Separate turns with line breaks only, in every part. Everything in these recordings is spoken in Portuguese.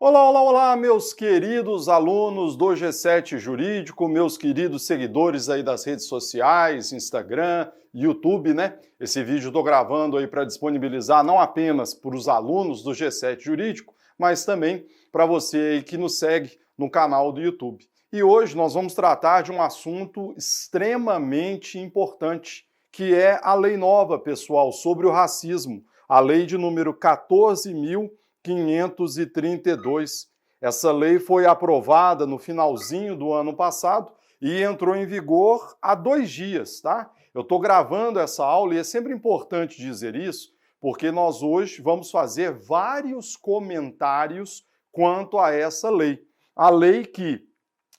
Olá, olá, olá, meus queridos alunos do G7 Jurídico, meus queridos seguidores aí das redes sociais, Instagram, YouTube, né? Esse vídeo eu tô gravando aí para disponibilizar não apenas para os alunos do G7 Jurídico, mas também para você aí que nos segue no canal do YouTube. E hoje nós vamos tratar de um assunto extremamente importante, que é a lei nova, pessoal, sobre o racismo, a lei de número 14.532. Essa lei foi aprovada no finalzinho do ano passado e entrou em vigor há 2 dias, tá? Eu estou gravando essa aula e é sempre importante dizer isso, porque nós hoje vamos fazer vários comentários quanto a essa lei. A lei que,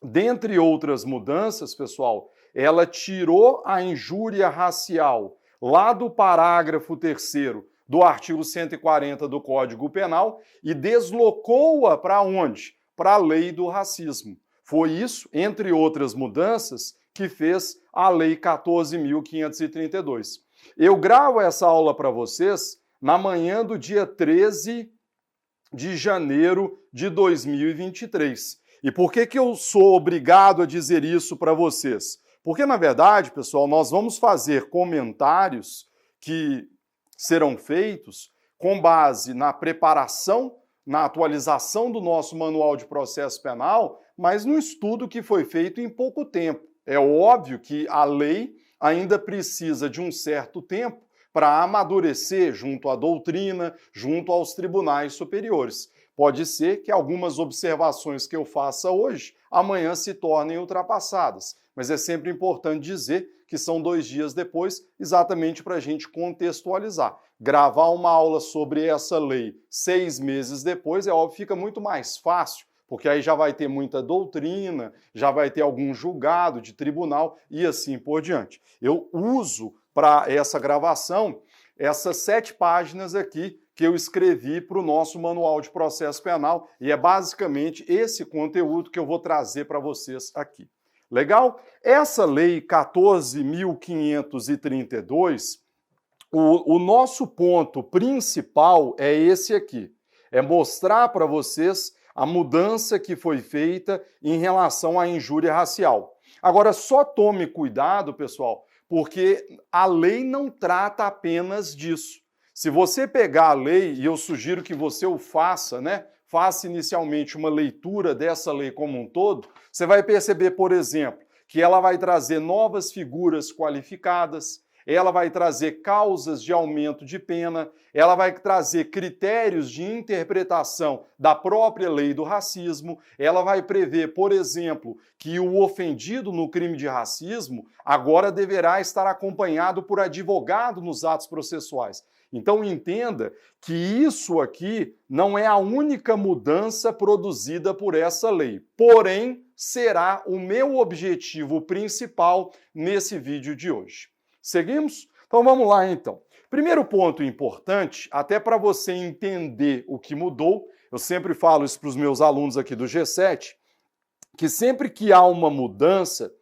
dentre outras mudanças, pessoal, ela tirou a injúria racial lá do parágrafo 3º do artigo 140 do Código Penal e deslocou-a para onde? Para a lei do racismo. Foi isso, entre outras mudanças, que fez a lei 14.532. Eu gravo essa aula para vocês na manhã do dia 13 de janeiro de 2023. E por que eu sou obrigado a dizer isso para vocês? Porque, na verdade, pessoal, nós vamos fazer comentários que serão feitos com base na preparação, na atualização do nosso manual de processo penal, mas no estudo que foi feito em pouco tempo. É óbvio que a lei ainda precisa de um certo tempo para amadurecer junto à doutrina, junto aos tribunais superiores. Pode ser que algumas observações que eu faça hoje, amanhã se tornem ultrapassadas. Mas é sempre importante dizer que são 2 dias depois, exatamente para a gente contextualizar. Gravar uma aula sobre essa lei 6 meses depois, é óbvio, fica muito mais fácil, porque aí já vai ter muita doutrina, já vai ter algum julgado de tribunal e assim por diante. Eu uso para essa gravação essas 7 páginas aqui que eu escrevi para o nosso manual de processo penal e é basicamente esse conteúdo que eu vou trazer para vocês aqui. Legal? Essa lei 14.532, o nosso ponto principal é esse aqui, é mostrar para vocês a mudança que foi feita em relação à injúria racial. Agora, só tome cuidado, pessoal, porque a lei não trata apenas disso. Se você pegar a lei, e eu sugiro que você o faça, né? Faça inicialmente uma leitura dessa lei como um todo, você vai perceber, por exemplo, que ela vai trazer novas figuras qualificadas, ela vai trazer causas de aumento de pena, ela vai trazer critérios de interpretação da própria lei do racismo, ela vai prever, por exemplo, que o ofendido no crime de racismo agora deverá estar acompanhado por advogado nos atos processuais. Então entenda que isso aqui não é a única mudança produzida por essa lei, porém será o meu objetivo principal nesse vídeo de hoje. Seguimos? Então vamos lá então. Primeiro ponto importante, até para você entender o que mudou, eu sempre falo isso para os meus alunos aqui do G7, que sempre que há uma mudança,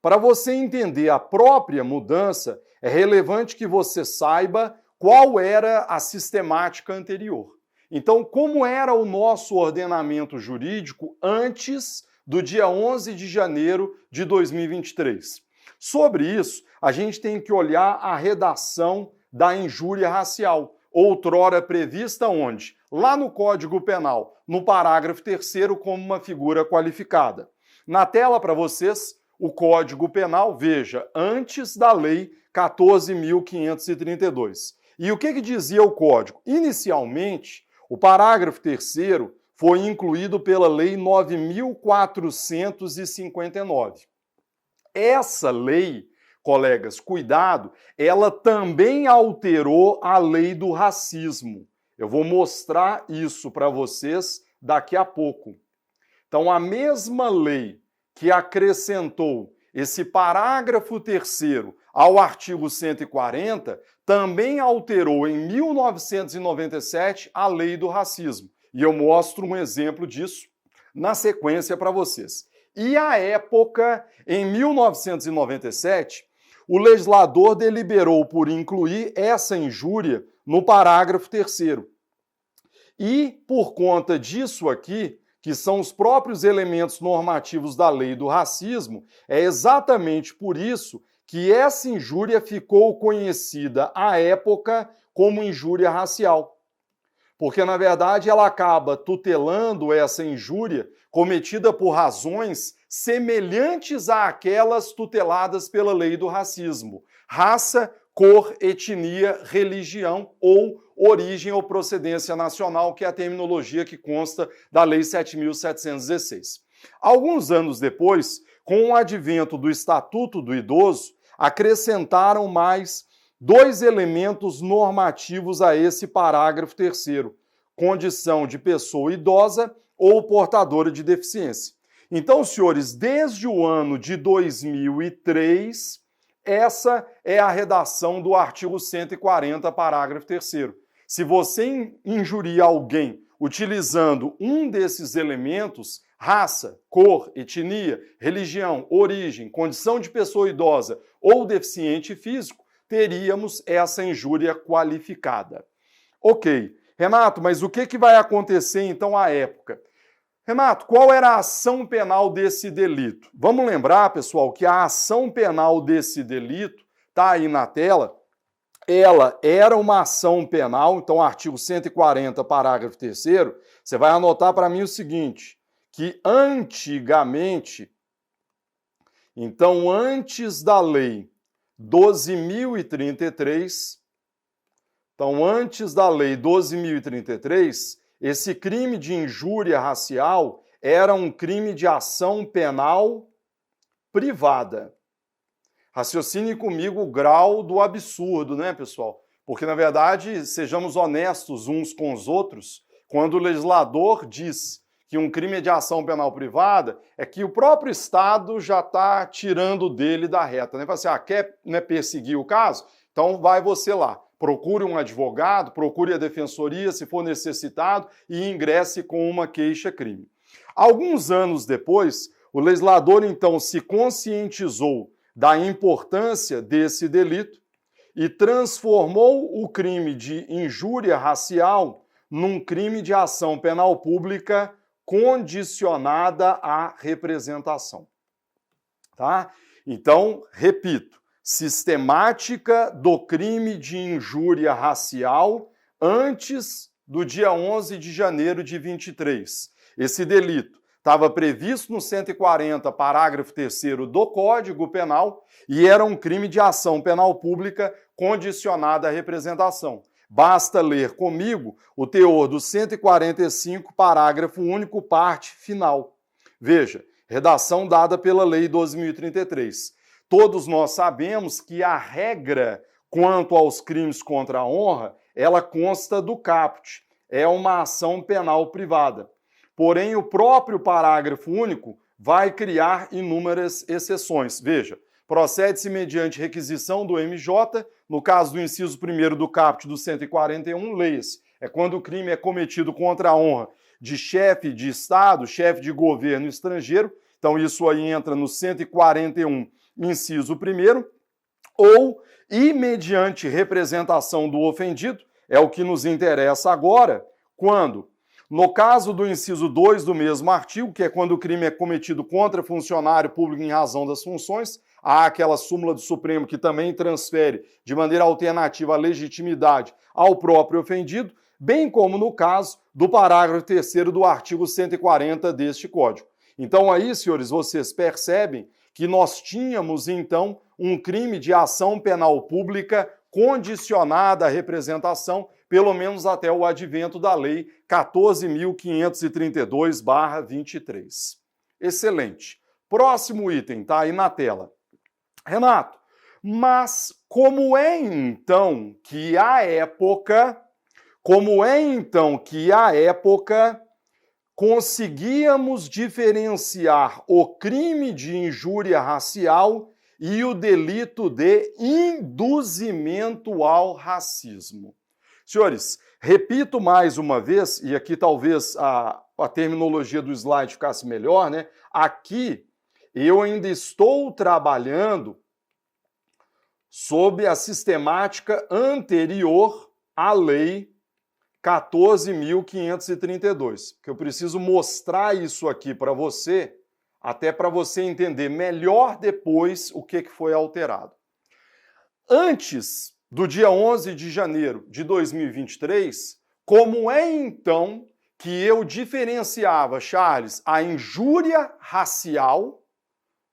para você entender a própria mudança, é relevante que você saiba qual era a sistemática anterior. Então, como era o nosso ordenamento jurídico antes do dia 11 de janeiro de 2023? Sobre isso, a gente tem que olhar a redação da injúria racial, outrora prevista onde? Lá no Código Penal, no parágrafo 3º, como uma figura qualificada. Na tela para vocês, o Código Penal, veja, antes da Lei 14.532. E o que dizia o Código? Inicialmente, o parágrafo 3º foi incluído pela Lei 9.459. Essa lei, colegas, cuidado, ela também alterou a lei do racismo. Eu vou mostrar isso para vocês daqui a pouco. Então, a mesma lei que acrescentou esse parágrafo 3º ao artigo 140, também alterou em 1997 a lei do racismo. E eu mostro um exemplo disso na sequência para vocês. E à época, em 1997, o legislador deliberou por incluir essa injúria no parágrafo 3º. E, por conta disso aqui, que são os próprios elementos normativos da lei do racismo, é exatamente por isso que essa injúria ficou conhecida à época como injúria racial. Porque, na verdade, ela acaba tutelando essa injúria cometida por razões semelhantes àquelas tuteladas pela lei do racismo: raça, cor, etnia, religião ou origem ou procedência nacional, que é a terminologia que consta da Lei 7.716. Alguns anos depois, com o advento do Estatuto do Idoso, acrescentaram mais 2 elementos normativos a esse parágrafo 3º: condição de pessoa idosa ou portadora de deficiência. Então, senhores, desde o ano de 2003, essa é a redação do artigo 140, parágrafo 3º. Se você injuria alguém utilizando um desses elementos, raça, cor, etnia, religião, origem, condição de pessoa idosa ou deficiente físico, teríamos essa injúria qualificada. Ok, Renato, mas o que vai acontecer então à época? Renato, qual era a ação penal desse delito? Vamos lembrar, pessoal, que a ação penal desse delito, está aí na tela, ela era uma ação penal, então artigo 140, parágrafo 3º, você vai anotar para mim o seguinte, que antigamente, então antes da lei 12.033, esse crime de injúria racial era um crime de ação penal privada. Raciocine comigo o grau do absurdo, né, pessoal? Porque, na verdade, sejamos honestos uns com os outros, quando o legislador diz que um crime é de ação penal privada, é que o próprio Estado já está tirando dele da reta, né? Fala assim, quer, né, perseguir o caso? Então vai você lá. Procure um advogado, procure a defensoria, se for necessitado, e ingresse com uma queixa-crime. Alguns anos depois, o legislador, então, se conscientizou da importância desse delito e transformou o crime de injúria racial num crime de ação penal pública condicionada à representação. Tá? Então, repito, sistemática do crime de injúria racial antes do dia 11 de janeiro de 23. Esse delito estava previsto no 140, parágrafo 3º do Código Penal e era um crime de ação penal pública condicionada à representação. Basta ler comigo o teor do 145, parágrafo único, parte final. Veja, redação dada pela Lei 12.033. Todos nós sabemos que a regra quanto aos crimes contra a honra, ela consta do caput. É uma ação penal privada. Porém, o próprio parágrafo único vai criar inúmeras exceções. Veja, procede-se mediante requisição do MJ, no caso do inciso 1º do caput do 141, leia-se. É quando o crime é cometido contra a honra de chefe de Estado, chefe de governo estrangeiro, então isso aí entra no 141, inciso 1º, ou e mediante representação do ofendido, é o que nos interessa agora, quando, no caso do inciso 2 do mesmo artigo, que é quando o crime é cometido contra funcionário público em razão das funções, há aquela súmula do Supremo que também transfere de maneira alternativa a legitimidade ao próprio ofendido, bem como no caso do parágrafo 3º do artigo 140 deste Código. Então aí, senhores, vocês percebem que nós tínhamos, então, um crime de ação penal pública condicionada à representação, pelo menos até o advento da Lei 14.532/23. Excelente. Próximo item, tá aí na tela. Renato, mas como é então que à época conseguíamos diferenciar o crime de injúria racial e o delito de induzimento ao racismo? Senhores, repito mais uma vez, e aqui talvez a terminologia do slide ficasse melhor, né? Aqui eu ainda estou trabalhando sob a sistemática anterior à Lei 14.532. Porque eu preciso mostrar isso aqui para você, até para você entender melhor depois o que foi alterado. Antes do dia 11 de janeiro de 2023, como é então que eu diferenciava, Charles, a injúria racial,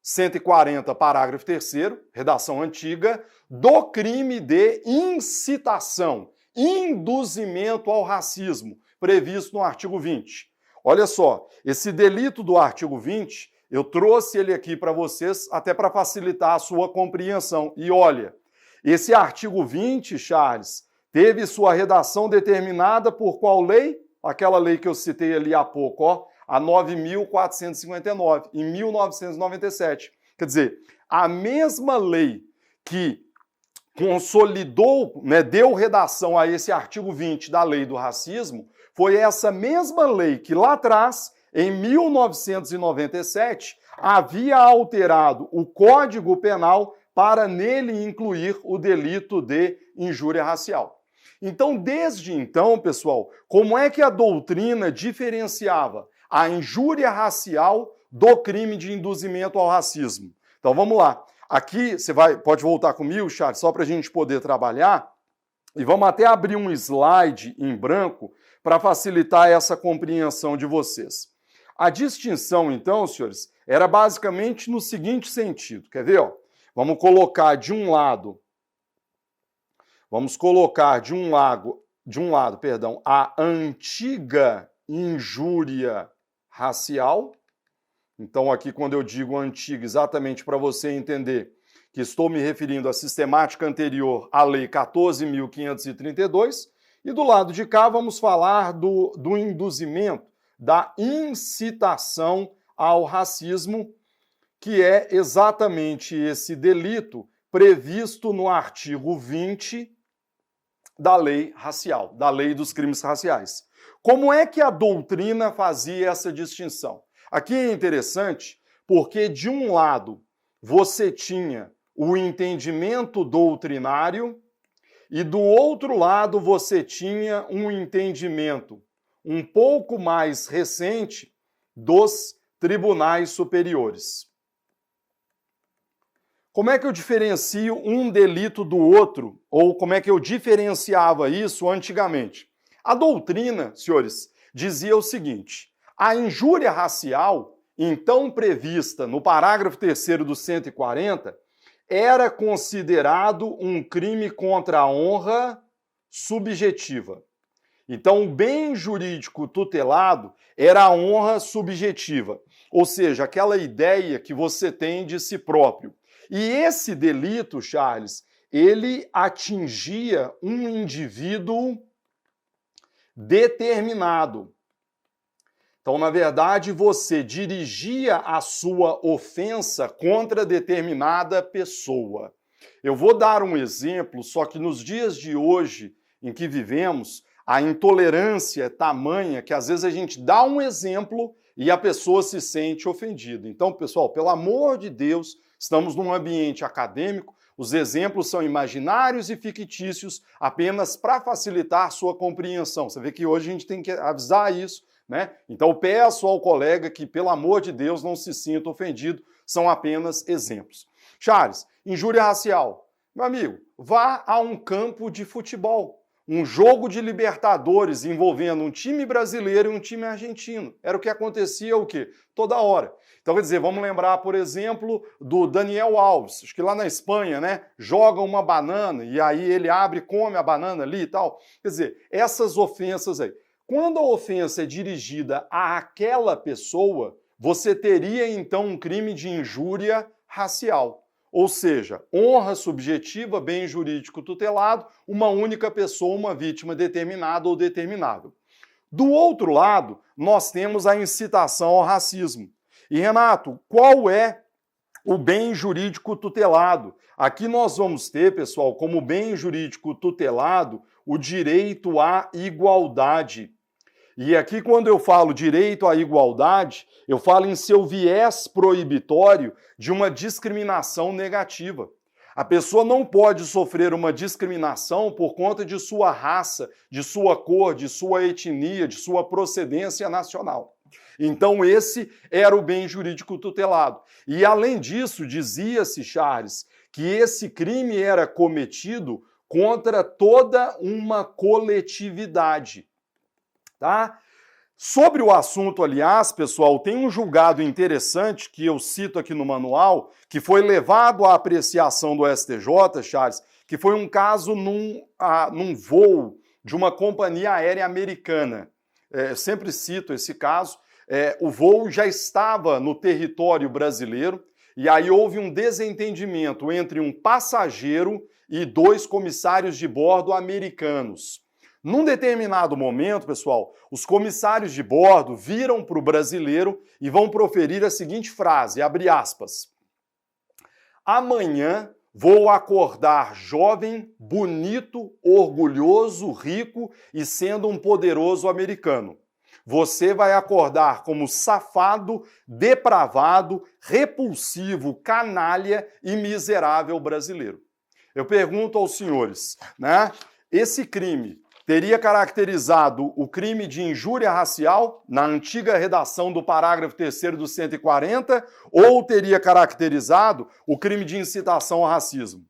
140, parágrafo 3º, redação antiga, do crime de incitação, induzimento ao racismo, previsto no artigo 20. Olha só, esse delito do artigo 20, eu trouxe ele aqui para vocês até para facilitar a sua compreensão. E olha, esse artigo 20, Charles, teve sua redação determinada por qual lei? Aquela lei que eu citei ali há pouco, ó, a 9.459, em 1997. Quer dizer, a mesma lei que consolidou, né, deu redação a esse artigo 20 da lei do racismo, foi essa mesma lei que lá atrás, em 1997, havia alterado o Código Penal para nele incluir o delito de injúria racial. Então, desde então, pessoal, como é que a doutrina diferenciava a injúria racial do crime de induzimento ao racismo? Então, vamos lá. Aqui, pode voltar comigo, Charles, só para a gente poder trabalhar, e vamos até abrir um slide em branco para facilitar essa compreensão de vocês. A distinção, então, senhores, era basicamente no seguinte sentido. Quer ver? Ó? Vamos colocar de um lado a antiga injúria racial. Então, aqui, quando eu digo antiga, exatamente para você entender que estou me referindo à sistemática anterior à Lei 14.532. E do lado de cá, vamos falar do induzimento, da incitação ao racismo, que é exatamente esse delito previsto no artigo 20 da lei racial, da lei dos crimes raciais. Como é que a doutrina fazia essa distinção? Aqui é interessante porque, de um lado, você tinha o entendimento doutrinário e, do outro lado, você tinha um entendimento um pouco mais recente dos tribunais superiores. Como é que eu diferencio um delito do outro? Ou como é que eu diferenciava isso antigamente? A doutrina, senhores, dizia o seguinte: a injúria racial, então prevista no parágrafo 3º do 140, era considerado um crime contra a honra subjetiva. Então, o bem jurídico tutelado era a honra subjetiva, ou seja, aquela ideia que você tem de si próprio. E esse delito, Charles, ele atingia um indivíduo determinado. Então, na verdade, você dirigia a sua ofensa contra determinada pessoa. Eu vou dar um exemplo, só que nos dias de hoje em que vivemos, a intolerância é tamanha que às vezes a gente dá um exemplo e a pessoa se sente ofendida. Então, pessoal, pelo amor de Deus, estamos num ambiente acadêmico, os exemplos são imaginários e fictícios apenas para facilitar sua compreensão. Você vê que hoje a gente tem que avisar isso, né? Então, peço ao colega que, pelo amor de Deus, não se sinta ofendido, são apenas exemplos. Charles, injúria racial. Meu amigo, vá a um campo de futebol. Um jogo de Libertadores envolvendo um time brasileiro e um time argentino. Era o que acontecia o quê? Toda hora. Então, quer dizer, vamos lembrar, por exemplo, do Daniel Alves. Acho que lá na Espanha, né? Joga uma banana e aí ele abre e come a banana ali e tal. Quer dizer, essas ofensas aí. Quando a ofensa é dirigida àquela pessoa, você teria então um crime de injúria racial. Ou seja, honra subjetiva, bem jurídico tutelado, uma única pessoa, uma vítima determinada ou determinável. Do outro lado, nós temos a incitação ao racismo. E, Renato, qual é o bem jurídico tutelado? Aqui nós vamos ter, pessoal, como bem jurídico tutelado, o direito à igualdade. E aqui, quando eu falo direito à igualdade, eu falo em seu viés proibitório de uma discriminação negativa. A pessoa não pode sofrer uma discriminação por conta de sua raça, de sua cor, de sua etnia, de sua procedência nacional. Então esse era o bem jurídico tutelado. E além disso, dizia-se, Charles, que esse crime era cometido contra toda uma coletividade, tá? Sobre o assunto, aliás, pessoal, tem um julgado interessante que eu cito aqui no manual, que foi levado à apreciação do STJ, Charles, que foi um caso num voo de uma companhia aérea americana. Eu sempre cito esse caso. O voo já estava no território brasileiro e aí houve um desentendimento entre um passageiro e 2 comissários de bordo americanos. Num determinado momento, pessoal, os comissários de bordo viram para o brasileiro e vão proferir a seguinte frase, abre aspas: amanhã vou acordar jovem, bonito, orgulhoso, rico e sendo um poderoso americano. Você vai acordar como safado, depravado, repulsivo, canalha e miserável brasileiro. Eu pergunto aos senhores, né? Esse crime teria caracterizado o crime de injúria racial na antiga redação do parágrafo 3º do 140 ou teria caracterizado o crime de incitação ao racismo?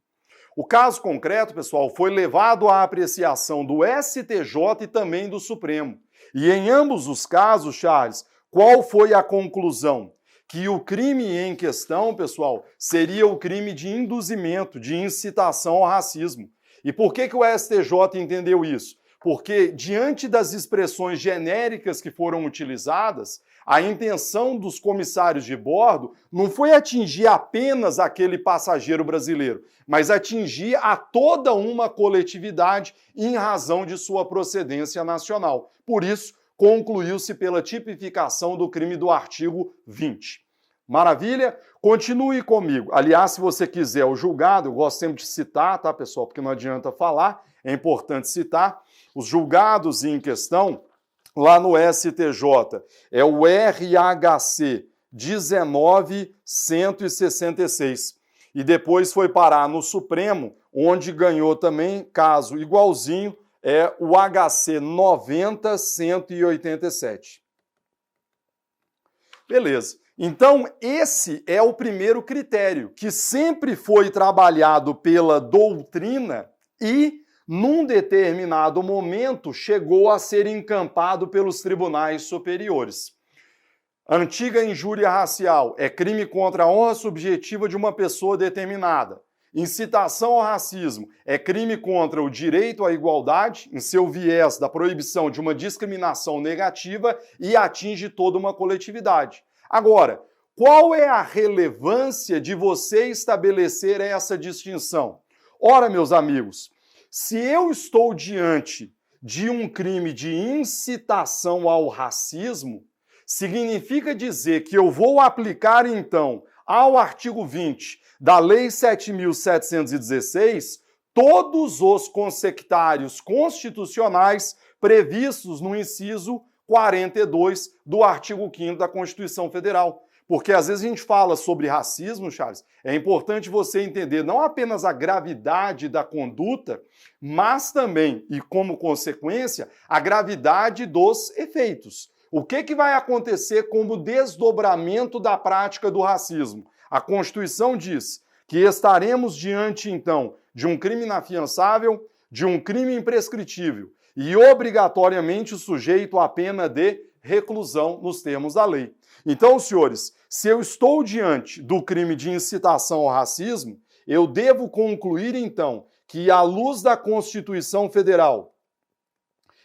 O caso concreto, pessoal, foi levado à apreciação do STJ e também do Supremo. E em ambos os casos, Charles, qual foi a conclusão? Que o crime em questão, pessoal, seria o crime de induzimento, de incitação ao racismo. E por que o STJ entendeu isso? Porque, diante das expressões genéricas que foram utilizadas, a intenção dos comissários de bordo não foi atingir apenas aquele passageiro brasileiro, mas atingir a toda uma coletividade em razão de sua procedência nacional. Por isso, concluiu-se pela tipificação do crime do artigo 20. Maravilha? Continue comigo. Aliás, se você quiser o julgado, eu gosto sempre de citar, tá, pessoal? Porque não adianta falar, é importante citar. Os julgados em questão, lá no STJ, é o RHC 19166. E depois foi parar no Supremo, onde ganhou também, caso igualzinho, é o HC 90187. Beleza. Então, esse é o primeiro critério, que sempre foi trabalhado pela doutrina e num determinado momento, chegou a ser encampado pelos tribunais superiores. Antiga injúria racial é crime contra a honra subjetiva de uma pessoa determinada. Incitação ao racismo é crime contra o direito à igualdade, em seu viés da proibição de uma discriminação negativa e atinge toda uma coletividade. Agora, qual é a relevância de você estabelecer essa distinção? Ora, meus amigos, se eu estou diante de um crime de incitação ao racismo, significa dizer que eu vou aplicar, então, ao artigo 20 da Lei 7.716, todos os consectários constitucionais previstos no inciso 42 do artigo 5º da Constituição Federal. Porque às vezes a gente fala sobre racismo, Charles, é importante você entender não apenas a gravidade da conduta, mas também, e como consequência, a gravidade dos efeitos. O que vai acontecer como desdobramento da prática do racismo? A Constituição diz que estaremos diante, então, de um crime inafiançável, de um crime imprescritível e obrigatoriamente sujeito à pena de reclusão nos termos da lei. Então, senhores, se eu estou diante do crime de incitação ao racismo, eu devo concluir, então, que, à luz da Constituição Federal,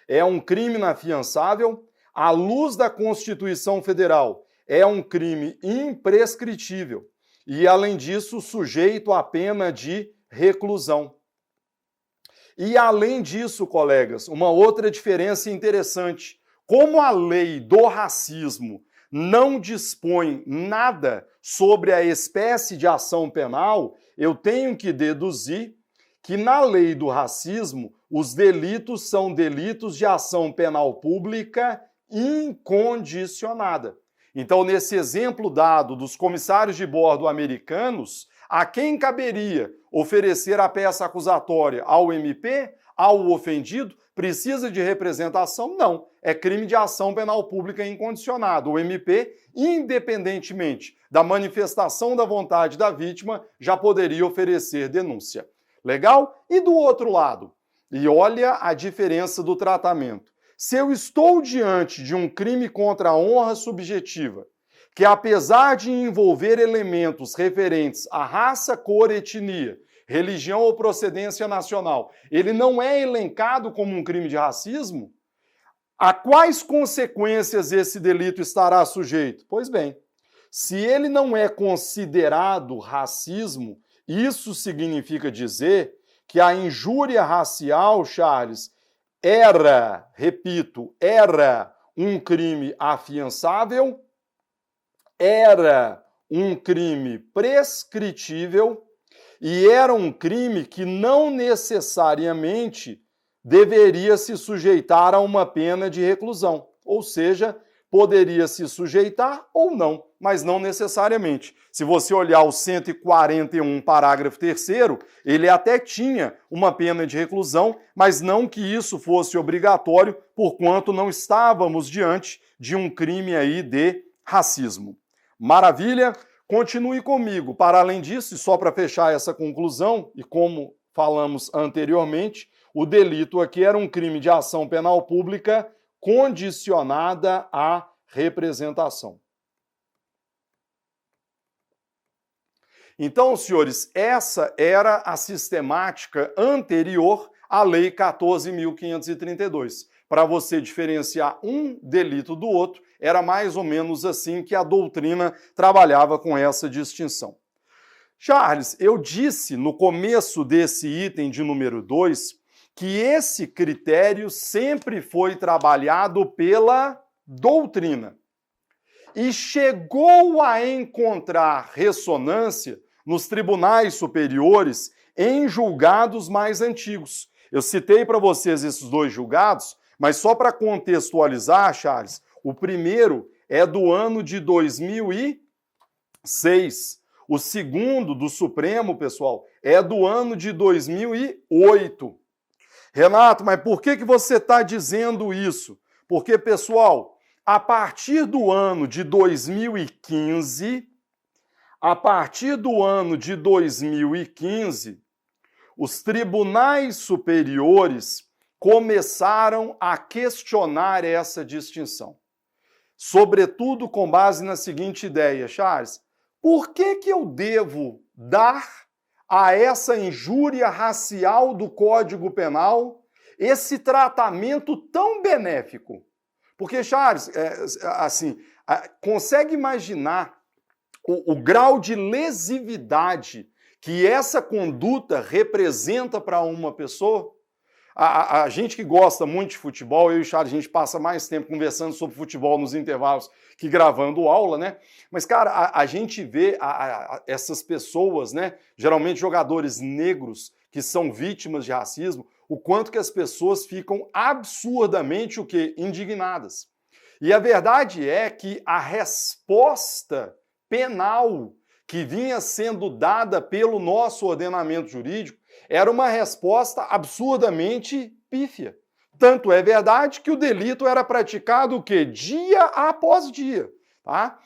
é um crime inafiançável, à luz da Constituição Federal, é um crime imprescritível e, além disso, sujeito à pena de reclusão. E, além disso, colegas, uma outra diferença interessante. Como a lei do racismo não dispõe nada sobre a espécie de ação penal, eu tenho que deduzir que na lei do racismo os delitos são delitos de ação penal pública incondicionada. Então, nesse exemplo dado dos comissários de bordo americanos, A quem caberia oferecer a peça acusatória? Ao MP? Ao ofendido? Precisa de representação? Não. É crime de ação penal pública incondicionado. O MP, independentemente da manifestação da vontade da vítima, já poderia oferecer denúncia. Legal? E do outro lado? E olha a diferença do tratamento. Se eu estou diante de um crime contra a honra subjetiva, que apesar de envolver elementos referentes à raça, cor, etnia, religião ou procedência nacional, ele não é elencado como um crime de racismo, a quais consequências esse delito estará sujeito? Pois bem, se ele não é considerado racismo, isso significa dizer que a injúria racial, Charles, repito, era um crime afiançável, era um crime prescritível e era um crime que não necessariamente deveria se sujeitar a uma pena de reclusão. Ou seja, poderia se sujeitar ou não, mas não necessariamente. Se você olhar o 141, parágrafo 3º, ele até tinha uma pena de reclusão, mas não que isso fosse obrigatório, porquanto não estávamos diante de um crime aí de racismo. Maravilha? Continue comigo. Para além disso, e só para fechar essa conclusão, e como falamos anteriormente, o delito aqui era um crime de ação penal pública condicionada à representação. Então, senhores, essa era a sistemática anterior à Lei 14.532. Para você diferenciar um delito do outro, era mais ou menos assim que a doutrina trabalhava com essa distinção. Charles, eu disse no começo desse item de número 2 que esse critério sempre foi trabalhado pela doutrina e chegou a encontrar ressonância nos tribunais superiores em julgados mais antigos. Eu citei para vocês esses dois julgados, mas só para contextualizar, Charles, o primeiro é do ano de 2006. O segundo, do Supremo, pessoal, é do ano de 2008. Renato, mas por que você está dizendo isso? Porque, pessoal, a partir do ano de 2015, os tribunais superiores começaram a questionar essa distinção. Sobretudo com base na seguinte ideia, Charles, por que eu devo dar a essa injúria racial do Código Penal esse tratamento tão benéfico? Porque, Charles, consegue imaginar o grau de lesividade que essa conduta representa para uma pessoa? A gente que gosta muito de futebol, eu e o Charles, a gente passa mais tempo conversando sobre futebol nos intervalos que gravando aula, né? Mas, cara, a gente vê essas pessoas, né? Geralmente jogadores negros que são vítimas de racismo, o quanto que as pessoas ficam absurdamente o quê? Indignadas. E a verdade é que a resposta penal que vinha sendo dada pelo nosso ordenamento jurídico era uma resposta absurdamente pífia. Tanto é verdade que o delito era praticado o quê? Dia após dia, tá?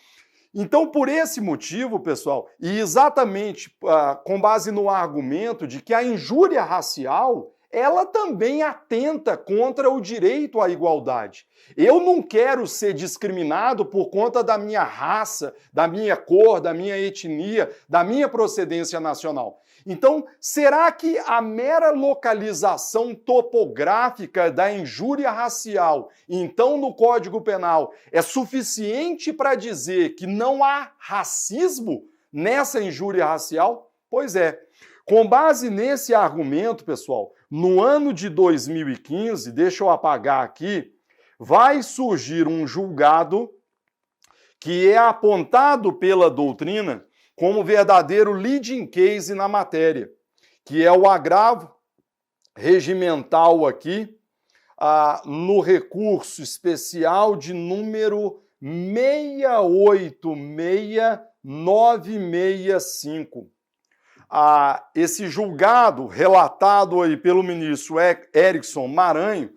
Então, por esse motivo, pessoal, e exatamente com base no argumento de que a injúria racial, ela também atenta contra o direito à igualdade. Eu não quero ser discriminado por conta da minha raça, da minha cor, da minha etnia, da minha procedência nacional. Então, será que a mera localização topográfica da injúria racial, então no Código Penal, é suficiente para dizer que não há racismo nessa injúria racial? Pois é. Com base nesse argumento, pessoal, no ano de 2015, deixa eu apagar aqui, vai surgir um julgado que é apontado pela doutrina como verdadeiro leading case na matéria, que é o agravo regimental aqui, no recurso especial de número 686965. esse julgado relatado aí pelo ministro Erickson Maranhão,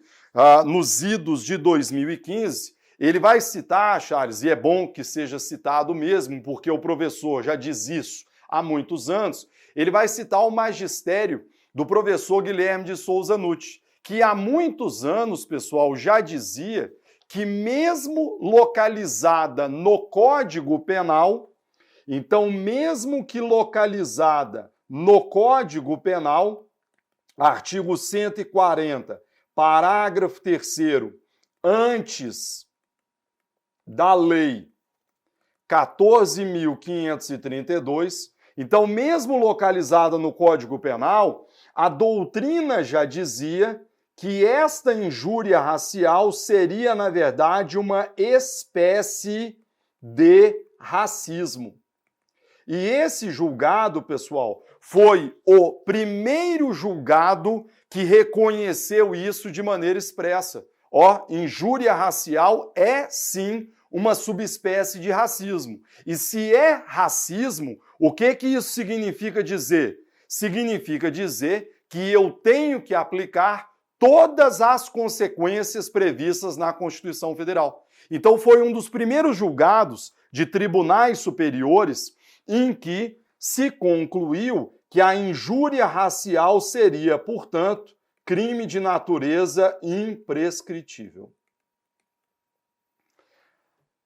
nos idos de 2015, ele vai citar, Charles, e é bom que seja citado mesmo, porque o professor já diz isso há muitos anos, ele vai citar o magistério do professor Guilherme de Souza Nutti, que há muitos anos, pessoal, já dizia que mesmo localizada no Código Penal, então mesmo que localizada no Código Penal, artigo 140, parágrafo 3º, antes da lei 14.532, então mesmo localizada no Código Penal, a doutrina já dizia que esta injúria racial seria, na verdade, uma espécie de racismo. E esse julgado, pessoal, foi o primeiro julgado que reconheceu isso de maneira expressa. Injúria racial é, sim, uma subespécie de racismo. E se é racismo, o que isso significa dizer? Significa dizer que eu tenho que aplicar todas as consequências previstas na Constituição Federal. Então foi um dos primeiros julgados de tribunais superiores em que se concluiu que a injúria racial seria, portanto, crime de natureza imprescritível.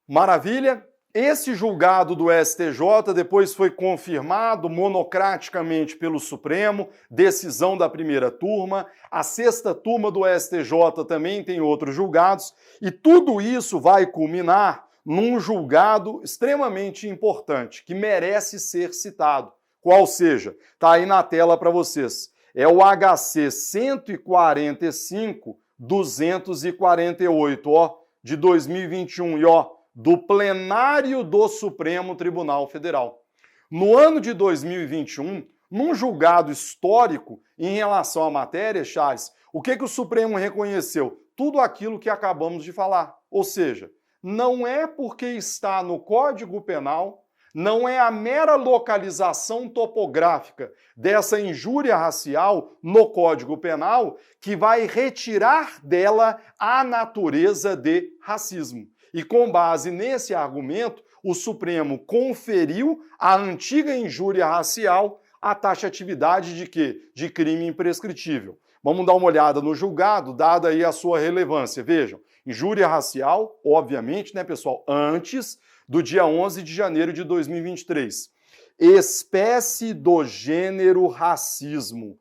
Maravilha? Esse julgado do STJ depois foi confirmado monocraticamente pelo Supremo, decisão da primeira turma, a sexta turma do STJ também tem outros julgados, e tudo isso vai culminar num julgado extremamente importante, que merece ser citado. Qual seja? Está aí na tela para vocês. É o HC 145-248, de 2021, do plenário do Supremo Tribunal Federal. No ano de 2021, num julgado histórico em relação à matéria, Charles, o que o Supremo reconheceu? Tudo aquilo que acabamos de falar. Ou seja, não é porque está no Código Penal, não é a mera localização topográfica dessa injúria racial no Código Penal que vai retirar dela a natureza de racismo. E com base nesse argumento, o Supremo conferiu à antiga injúria racial a taxatividade de quê? De crime imprescritível. Vamos dar uma olhada no julgado, dada aí a sua relevância. Vejam, injúria racial, obviamente, né, pessoal, antes do dia 11 de janeiro de 2023. Espécie do gênero racismo.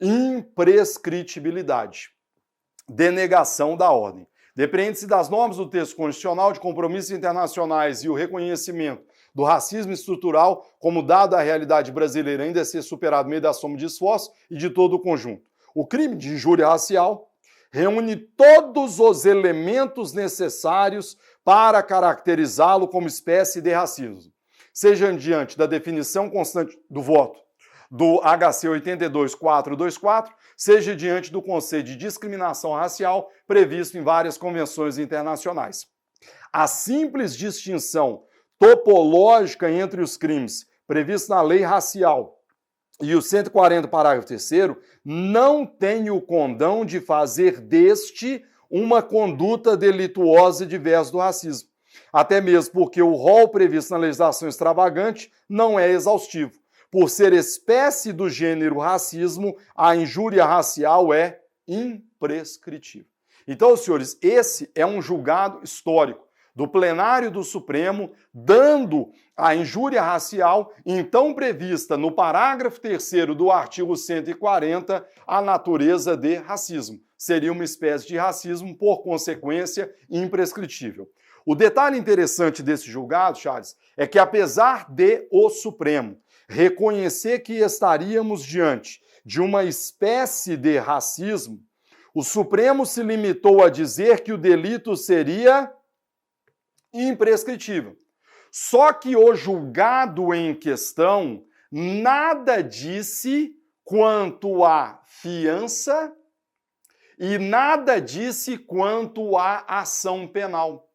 Imprescritibilidade. Denegação da ordem. Depende-se das normas do texto constitucional, de compromissos internacionais e o reconhecimento do racismo estrutural como dado à realidade brasileira ainda a ser superado no meio da soma de esforços e de todo o conjunto. O crime de injúria racial reúne todos os elementos necessários para caracterizá-lo como espécie de racismo, seja diante da definição constante do voto do HC 82424, seja diante do conceito de discriminação racial previsto em várias convenções internacionais. A simples distinção topológica entre os crimes previstos na lei racial e o 140, parágrafo 3º, não tem o condão de fazer deste uma conduta delituosa diversa do racismo. Até mesmo porque o rol previsto na legislação extravagante não é exaustivo. Por ser espécie do gênero racismo, a injúria racial é imprescritível. Então, senhores, esse é um julgado histórico do plenário do Supremo, dando a injúria racial, então prevista no parágrafo 3º do artigo 140, a natureza de racismo. Seria uma espécie de racismo, por consequência, imprescritível. O detalhe interessante desse julgado, Charles, é que apesar de o Supremo reconhecer que estaríamos diante de uma espécie de racismo, o Supremo se limitou a dizer que o delito seria imprescritível. Só que o julgado em questão nada disse quanto à fiança e nada disse quanto à ação penal.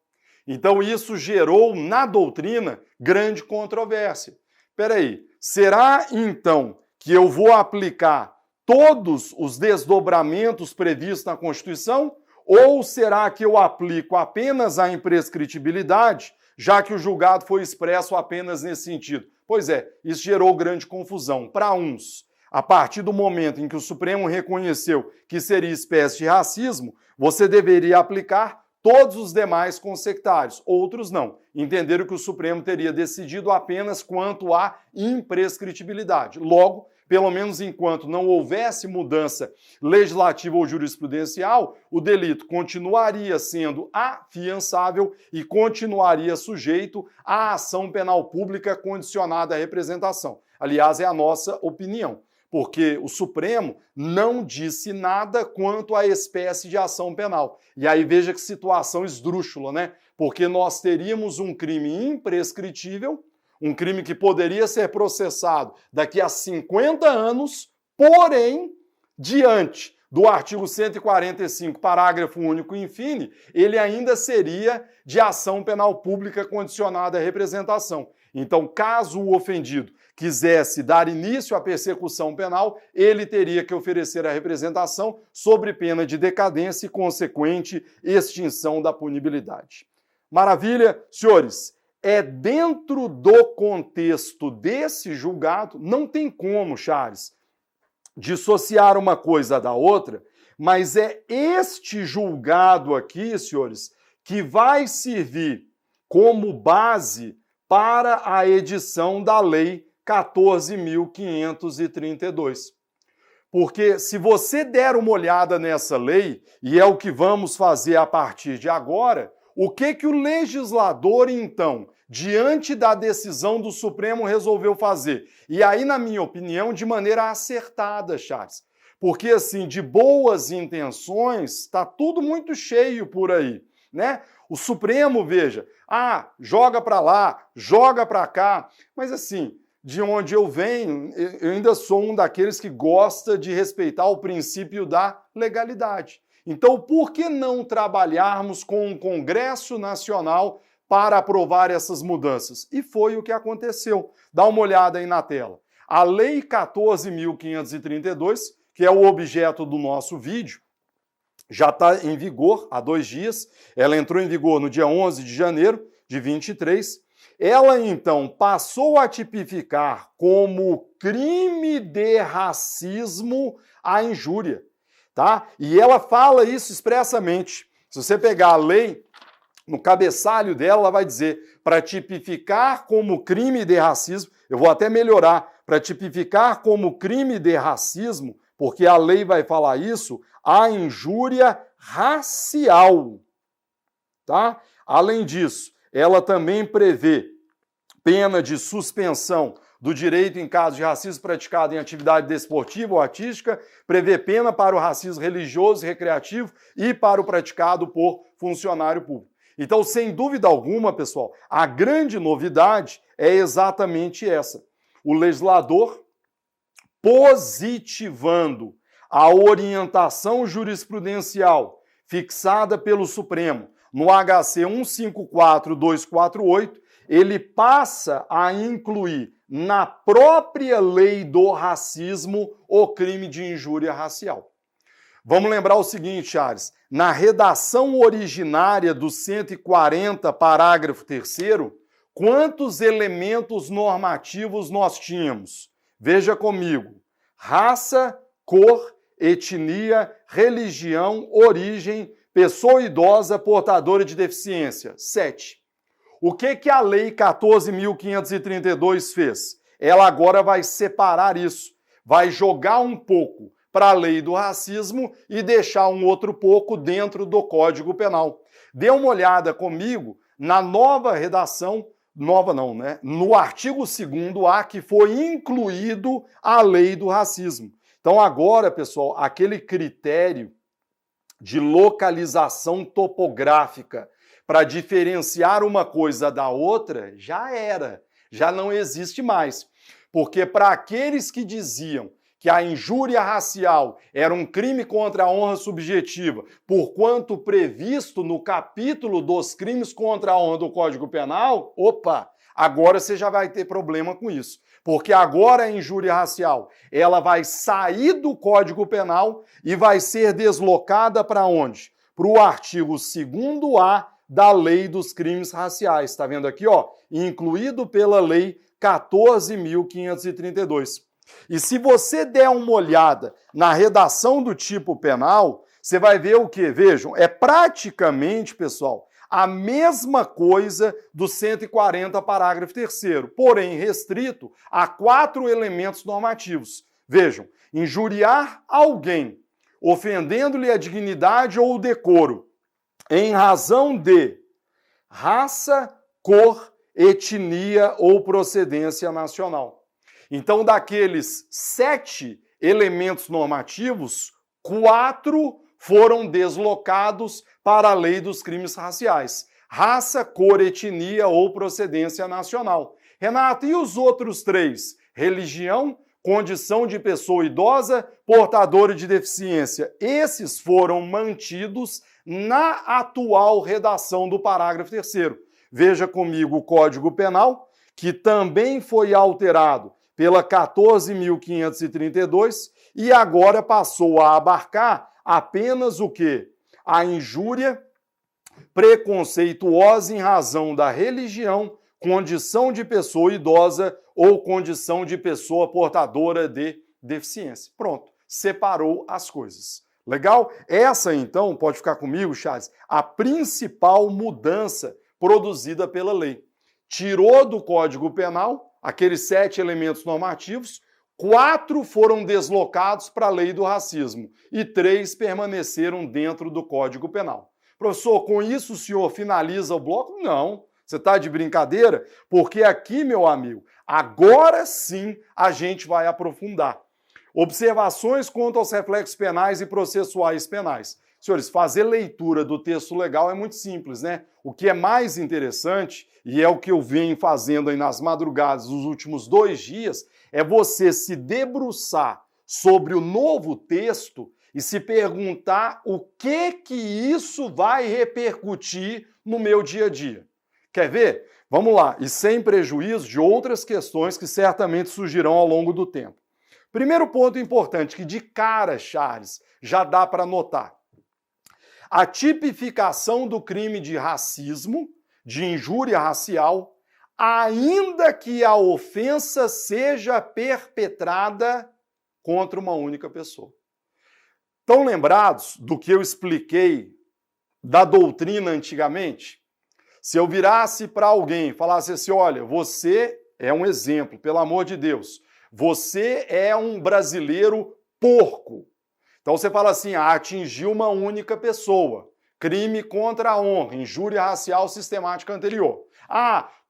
Então isso gerou na doutrina grande controvérsia. Espera aí, será então que eu vou aplicar todos os desdobramentos previstos na Constituição? Ou será que eu aplico apenas a imprescritibilidade, já que o julgado foi expresso apenas nesse sentido? Pois é, isso gerou grande confusão. Para uns, a partir do momento em que o Supremo reconheceu que seria espécie de racismo, você deveria aplicar todos os demais consectários. Outros não. Entenderam que o Supremo teria decidido apenas quanto à imprescritibilidade. Logo, pelo menos enquanto não houvesse mudança legislativa ou jurisprudencial, o delito continuaria sendo afiançável e continuaria sujeito à ação penal pública condicionada à representação. Aliás, é a nossa opinião, porque o Supremo não disse nada quanto à espécie de ação penal. E aí veja que situação esdrúxula, né? Porque nós teríamos um crime imprescritível, um crime que poderia ser processado daqui a 50 anos, porém, diante do artigo 145, parágrafo único infine, ele ainda seria de ação penal pública condicionada à representação. Então, caso o ofendido quisesse dar início à persecução penal, ele teria que oferecer a representação sob pena de decadência e consequente extinção da punibilidade. Maravilha? Senhores, é dentro do contexto desse julgado, não tem como, Charles, dissociar uma coisa da outra, mas é este julgado aqui, senhores, que vai servir como base para a edição da Lei 14.532. Porque se você der uma olhada nessa lei, e é o que vamos fazer a partir de agora, o que o legislador, então, diante da decisão do Supremo, resolveu fazer? E aí, na minha opinião, de maneira acertada, Charles. Porque, assim, de boas intenções, está tudo muito cheio por aí, né? O Supremo, veja, joga para lá, joga para cá, mas assim, de onde eu venho, eu ainda sou um daqueles que gosta de respeitar o princípio da legalidade. Então, por que não trabalharmos com um Congresso Nacional para aprovar essas mudanças? E foi o que aconteceu. Dá uma olhada aí na tela. A Lei 14.532, que é o objeto do nosso vídeo, já está em vigor há 2 dias. Ela entrou em vigor no dia 11 de janeiro de 23. Ela, então, passou a tipificar como crime de racismo a injúria. Tá? E ela fala isso expressamente. Se você pegar a lei, no cabeçalho dela, ela vai dizer, para tipificar como crime de racismo, eu vou até melhorar, para tipificar como crime de racismo, porque a lei vai falar isso, a injúria racial. Tá? Além disso, ela também prevê pena de suspensão do direito em caso de racismo praticado em atividade desportiva ou artística, prevê pena para o racismo religioso e recreativo e para o praticado por funcionário público. Então, sem dúvida alguma, pessoal, a grande novidade é exatamente essa. O legislador positivando a orientação jurisprudencial fixada pelo Supremo no HC 154248, ele passa a incluir na própria lei do racismo o crime de injúria racial. Vamos lembrar o seguinte, Charles, na redação originária do 140, parágrafo 3º, quantos elementos normativos nós tínhamos? Veja comigo, raça, cor, etnia, religião, origem, pessoa idosa portadora de deficiência. 7. O que a Lei 14.532 fez? Ela agora vai separar isso, vai jogar um pouco para a lei do racismo e deixar um outro pouco dentro do Código Penal. Dê uma olhada comigo na nova redação, nova não, né? No artigo 2º-A, que foi incluído a lei do racismo. Então agora, pessoal, aquele critério de localização topográfica para diferenciar uma coisa da outra, já era, já não existe mais. Porque para aqueles que diziam que a injúria racial era um crime contra a honra subjetiva, porquanto previsto no capítulo dos crimes contra a honra do Código Penal, agora você já vai ter problema com isso. Porque agora a injúria racial, ela vai sair do Código Penal e vai ser deslocada para onde? Para o artigo 2º-A da Lei dos Crimes Raciais. Está vendo aqui, ó? Incluído pela Lei 14.532. E se você der uma olhada na redação do tipo penal, você vai ver o quê? Vejam, é praticamente, pessoal, a mesma coisa do 140, parágrafo 3º, porém restrito a 4 elementos normativos. Vejam, injuriar alguém, ofendendo-lhe a dignidade ou o decoro, em razão de raça, cor, etnia ou procedência nacional. Então, daqueles 7 elementos normativos, 4 foram deslocados para a lei dos crimes raciais. Raça, cor, etnia ou procedência nacional. Renato, e os outros 3? Religião, condição de pessoa idosa, portadora de deficiência. Esses foram mantidos na atual redação do parágrafo 3º. Veja comigo o Código Penal, que também foi alterado pela 14.532 e agora passou a abarcar apenas o quê? A injúria preconceituosa em razão da religião, condição de pessoa idosa ou condição de pessoa portadora de deficiência. Pronto, separou as coisas. Legal? Essa, então, pode ficar comigo, Charles, a principal mudança produzida pela lei. Tirou do Código Penal aqueles 7 elementos normativos, 4 foram deslocados para a lei do racismo e 3 permaneceram dentro do Código Penal. Professor, com isso o senhor finaliza o bloco? Não. Você está de brincadeira? Porque aqui, meu amigo, agora sim a gente vai aprofundar. Observações quanto aos reflexos penais e processuais penais. Senhores, fazer leitura do texto legal é muito simples, né? O que é mais interessante, e é o que eu venho fazendo aí nas madrugadas dos últimos 2 dias, é você se debruçar sobre o novo texto e se perguntar o que isso vai repercutir no meu dia a dia. Quer ver? Vamos lá, e sem prejuízo de outras questões que certamente surgirão ao longo do tempo. Primeiro ponto importante, que de cara, Charles, já dá para notar. A tipificação do crime de racismo, de injúria racial, ainda que a ofensa seja perpetrada contra uma única pessoa. Estão lembrados do que eu expliquei da doutrina antigamente? Se eu virasse para alguém e falasse assim, olha, você é um exemplo, pelo amor de Deus, você é um brasileiro porco. Então você fala assim, atingiu uma única pessoa, crime contra a honra, injúria racial sistemática anterior.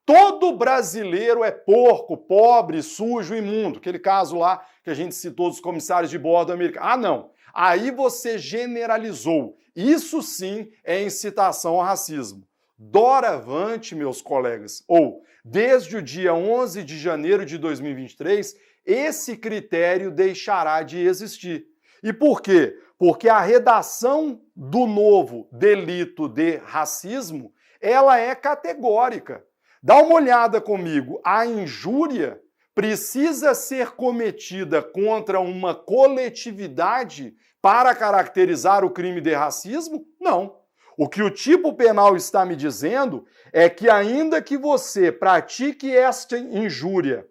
Todo brasileiro é porco, pobre, sujo, imundo. Aquele caso lá que a gente citou dos comissários de bordo americanos. Não. Aí você generalizou. Isso sim é incitação ao racismo. Doravante, meus colegas, ou desde o dia 11 de janeiro de 2023, esse critério deixará de existir. E por quê? Porque a redação do novo delito de racismo, ela é categórica. Dá uma olhada comigo, a injúria precisa ser cometida contra uma coletividade para caracterizar o crime de racismo? Não. O que o tipo penal está me dizendo é que ainda que você pratique esta injúria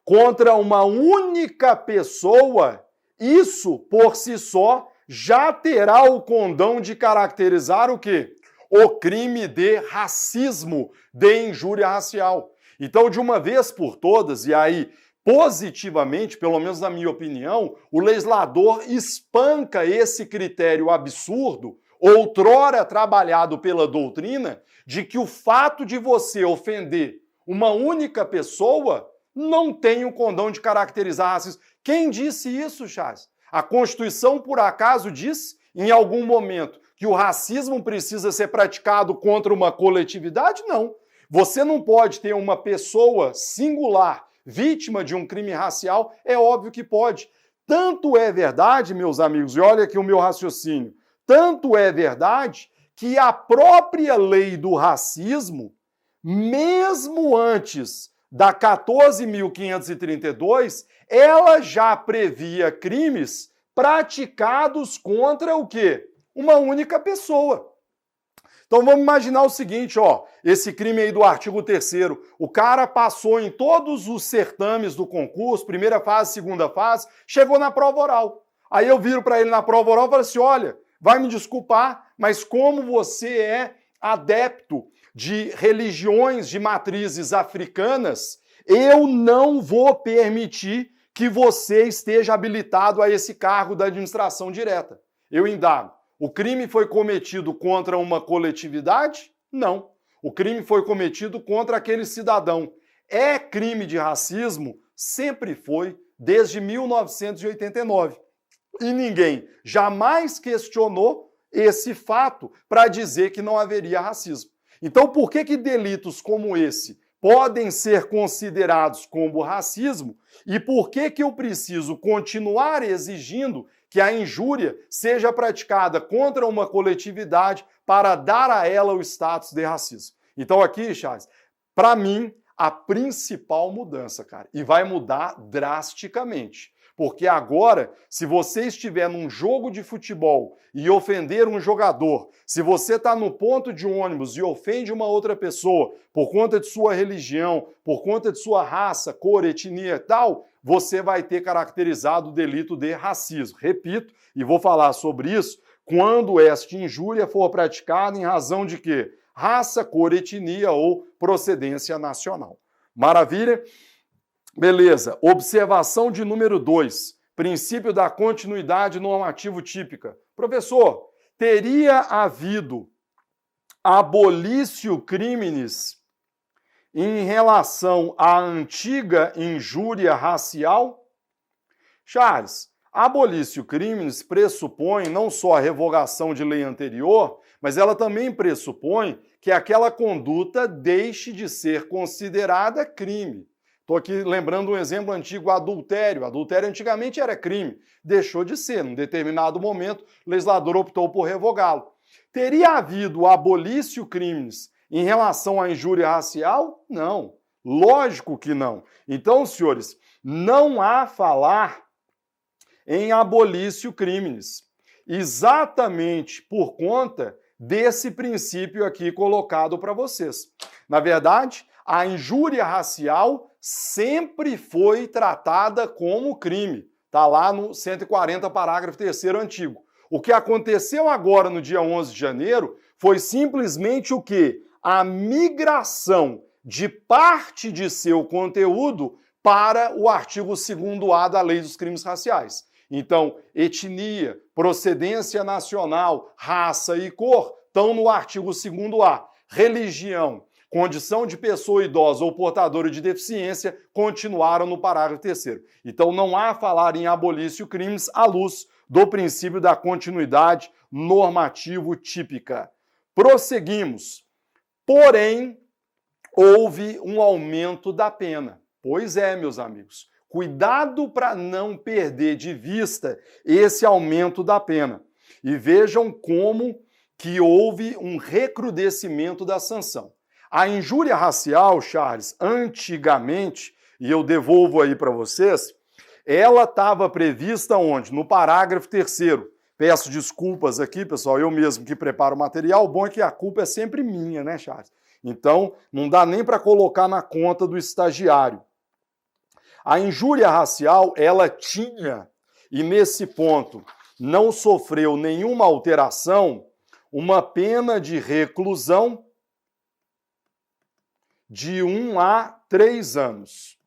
contra uma única pessoa, isso, por si só, já terá o condão de caracterizar o quê? O crime de racismo, de injúria racial. Então, de uma vez por todas, e aí, positivamente, pelo menos na minha opinião, o legislador espanca esse critério absurdo, outrora trabalhado pela doutrina, de que o fato de você ofender uma única pessoa não tem o condão de caracterizar racismo. Quem disse isso, Charles? A Constituição, por acaso, diz, em algum momento, que o racismo precisa ser praticado contra uma coletividade? Não. Você não pode ter uma pessoa singular, vítima de um crime racial, é óbvio que pode. Tanto é verdade, meus amigos, e olha aqui o meu raciocínio, tanto é verdade que a própria lei do racismo mesmo antes da 14.532, ela já previa crimes praticados contra o quê? Uma única pessoa. Então vamos imaginar o seguinte, ó, esse crime aí do artigo 3º, o cara passou em todos os certames do concurso, primeira fase, segunda fase, chegou na prova oral. Aí eu viro para ele na prova oral e falo assim, olha, vai me desculpar, mas como você é adepto de religiões de matrizes africanas, eu não vou permitir que você esteja habilitado a esse cargo da administração direta. Eu indago. O crime foi cometido contra uma coletividade? Não. O crime foi cometido contra aquele cidadão. É crime de racismo? Sempre foi, desde 1989. E ninguém jamais questionou esse fato para dizer que não haveria racismo. Então, por que delitos como esse podem ser considerados como racismo? E por que eu preciso continuar exigindo que a injúria seja praticada contra uma coletividade para dar a ela o status de racismo? Então aqui, Charles, para mim, a principal mudança, cara, e vai mudar drasticamente. Porque agora, se você estiver num jogo de futebol e ofender um jogador, se você está no ponto de ônibus e ofende uma outra pessoa por conta de sua religião, por conta de sua raça, cor, etnia e tal, você vai ter caracterizado o delito de racismo. Repito, e vou falar sobre isso, quando esta injúria for praticada em razão de quê? Raça, cor, etnia ou procedência nacional. Maravilha? Beleza. Observação de número 2. Princípio da continuidade normativo típica. Professor, teria havido abolício criminis em relação à antiga injúria racial? Charles, abolício criminis pressupõe não só a revogação de lei anterior, mas ela também pressupõe que aquela conduta deixe de ser considerada crime. Estou aqui lembrando um exemplo antigo, adultério. Adultério antigamente era crime, deixou de ser. Num determinado momento, o legislador optou por revogá-lo. Teria havido abolício crimes em relação à injúria racial? Não. Lógico que não. Então, senhores, não há falar em abolício crimes. Exatamente por conta desse princípio aqui colocado para vocês. Na verdade, a injúria racial sempre foi tratada como crime. Está lá no 140, parágrafo 3º antigo. O que aconteceu agora no dia 11 de janeiro foi simplesmente o quê? A migração de parte de seu conteúdo para o artigo 2º-A da Lei dos Crimes Raciais. Então, etnia, procedência nacional, raça e cor estão no artigo 2º-A. Religião, condição de pessoa idosa ou portadora de deficiência continuaram no parágrafo 3º. Então não há falar em abolício crimes à luz do princípio da continuidade normativo típica. Prosseguimos. Porém, houve um aumento da pena. Pois é, meus amigos. Cuidado para não perder de vista esse aumento da pena. E vejam como que houve um recrudescimento da sanção. A injúria racial, Charles, antigamente, e eu devolvo aí para vocês, ela estava prevista onde? No parágrafo 3º. Peço desculpas aqui, pessoal, eu mesmo que preparo o material, o bom é que a culpa é sempre minha, né, Charles? Então, não dá nem para colocar na conta do estagiário. A injúria racial, ela tinha, e nesse ponto não sofreu nenhuma alteração, uma pena de reclusão de 1 a 3 anos.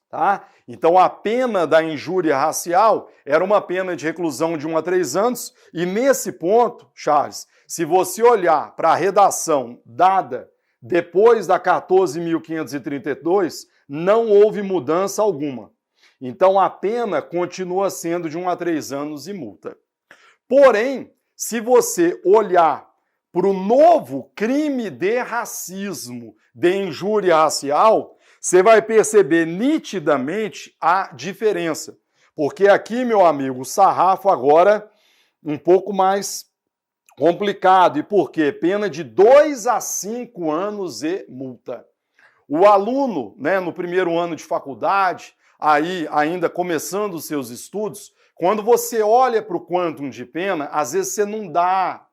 Tá? Então, a pena da injúria racial era uma pena de reclusão de 1 a 3 anos, e nesse ponto, Charles, se você olhar para a redação dada depois da 14.532, não houve mudança alguma. Então, a pena continua sendo de 1 a 3 anos e multa. Porém, se você olhar para o novo crime de racismo, de injúria racial, você vai perceber nitidamente a diferença. Porque aqui, meu amigo, o sarrafo agora um pouco mais Complicado. E por quê? Pena de 2 a 5 anos e multa. O aluno, né, no primeiro ano de faculdade, aí ainda começando os seus estudos, quando você olha para o quantum de pena, às vezes você não dá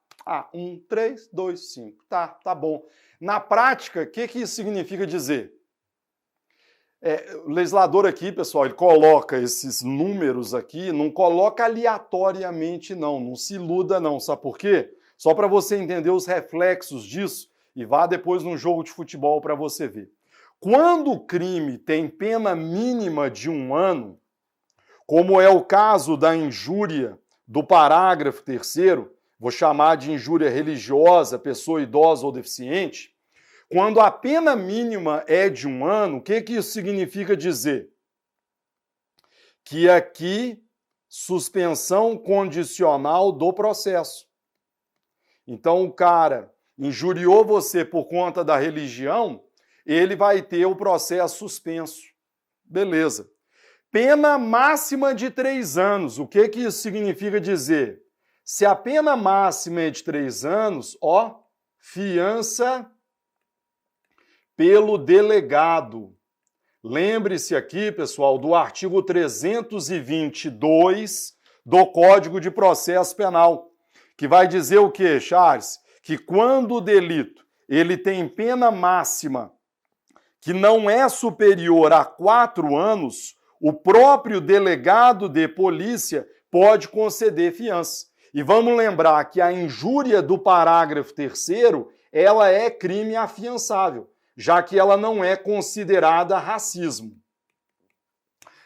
1, 3, 2, 5. Tá bom. Na prática, o que isso significa dizer? O legislador aqui, pessoal, ele coloca esses números aqui, não coloca aleatoriamente, não se iluda, não. Sabe por quê? Só para você entender os reflexos disso e vá depois num jogo de futebol para você ver. Quando o crime tem pena mínima de 1 ano, como é o caso da injúria do parágrafo 3º, vou chamar de injúria religiosa, pessoa idosa ou deficiente, quando a pena mínima é de 1 ano, o que isso significa dizer? Que aqui, suspensão condicional do processo. Então, o cara injuriou você por conta da religião, ele vai ter o processo suspenso. Beleza. Pena máxima de 3 anos. O que isso significa dizer? Se a pena máxima é de 3 anos, fiança pelo delegado. Lembre-se aqui, pessoal, do artigo 322 do Código de Processo Penal, que vai dizer o quê, Charles? Que quando o delito ele tem pena máxima que não é superior a 4 anos, o próprio delegado de polícia pode conceder fiança. E vamos lembrar que a injúria do parágrafo 3º, ela é crime afiançável, já que ela não é considerada racismo.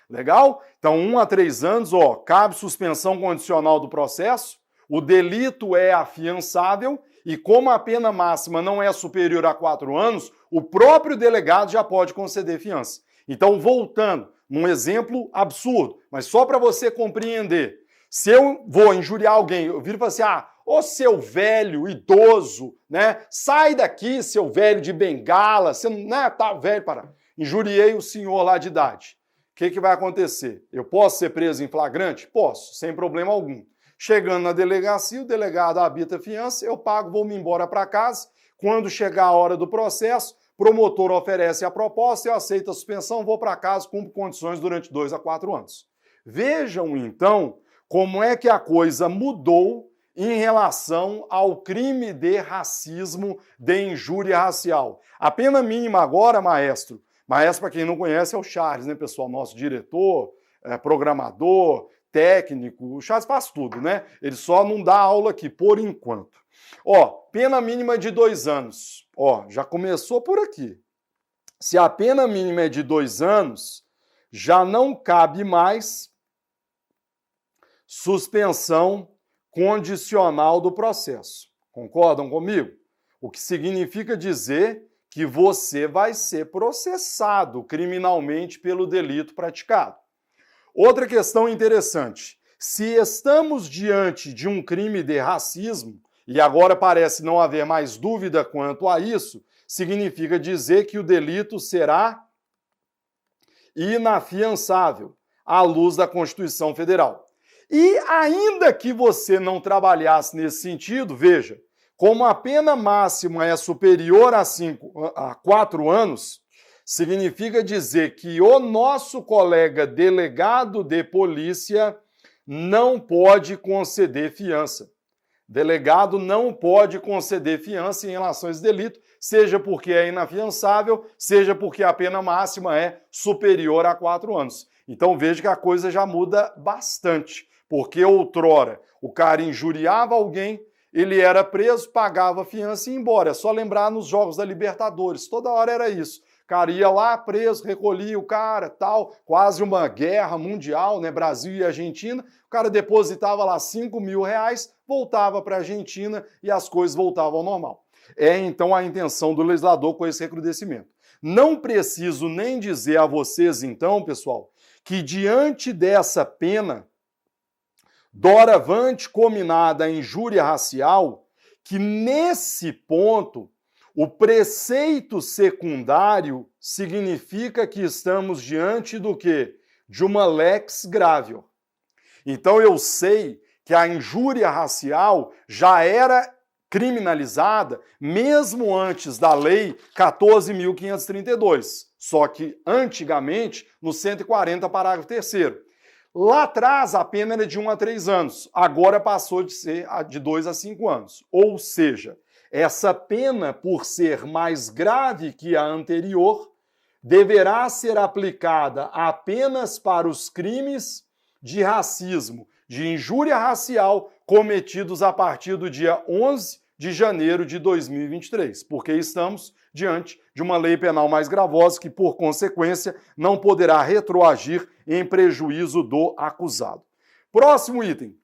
Legal? Então, 1 a 3 anos, cabe suspensão condicional do processo, o delito é afiançável e como a pena máxima não é superior a 4 anos, o próprio delegado já pode conceder fiança. Então, voltando, num exemplo absurdo, mas só para você compreender, se eu vou injuriar alguém, eu viro e falo assim, ô seu velho, idoso, né? Sai daqui, seu velho de bengala, você não tá velho para... Injuriei o senhor lá de idade. O que vai acontecer? Eu posso ser preso em flagrante? Posso, sem problema algum. Chegando na delegacia, o delegado habita a fiança, eu pago, vou-me embora para casa. Quando chegar a hora do processo, o promotor oferece a proposta, eu aceito a suspensão, vou para casa, cumpro condições durante 2 a 4 anos. Vejam, então, como é que a coisa mudou em relação ao crime de racismo, de injúria racial. A pena mínima agora, maestro, para quem não conhece, é o Charles, né, pessoal? Nosso diretor, programador, técnico, o Charles faz tudo, né? Ele só não dá aula aqui, por enquanto. Pena mínima de 2 anos. Já começou por aqui. Se a pena mínima é de 2 anos, já não cabe mais suspensão condicional do processo. Concordam comigo? O que significa dizer que você vai ser processado criminalmente pelo delito praticado. Outra questão interessante. Se estamos diante de um crime de racismo, e agora parece não haver mais dúvida quanto a isso, significa dizer que o delito será inafiançável à luz da Constituição Federal. E ainda que você não trabalhasse nesse sentido, veja, como a pena máxima é superior a 4 anos, significa dizer que o nosso colega delegado de polícia não pode conceder fiança. Delegado não pode conceder fiança em relação a esse delito, seja porque é inafiançável, seja porque a pena máxima é superior a 4 anos. Então veja que a coisa já muda bastante, porque outrora o cara injuriava alguém, ele era preso, pagava fiança e ia embora. É só lembrar nos Jogos da Libertadores, toda hora era isso. O cara ia lá preso, recolhia o cara, tal, quase uma guerra mundial, né? Brasil e Argentina. O cara depositava lá R$5.000, voltava para a Argentina e as coisas voltavam ao normal. É então a intenção do legislador com esse recrudescimento. Não preciso nem dizer a vocês, então, pessoal, que diante dessa pena, doravante combinada a injúria racial, que nesse ponto o preceito secundário significa que estamos diante do quê? De uma lex gravior. Então eu sei que a injúria racial já era criminalizada mesmo antes da Lei 14.532, só que antigamente no 140, parágrafo 3º. Lá atrás a pena era de 1 a 3 anos, agora passou de ser de 2 a 5 anos. Ou seja, essa pena, por ser mais grave que a anterior, deverá ser aplicada apenas para os crimes de racismo, de injúria racial, cometidos a partir do dia 11 de janeiro de 2023, porque estamos diante de uma lei penal mais gravosa que, por consequência, não poderá retroagir em prejuízo do acusado. Próximo item.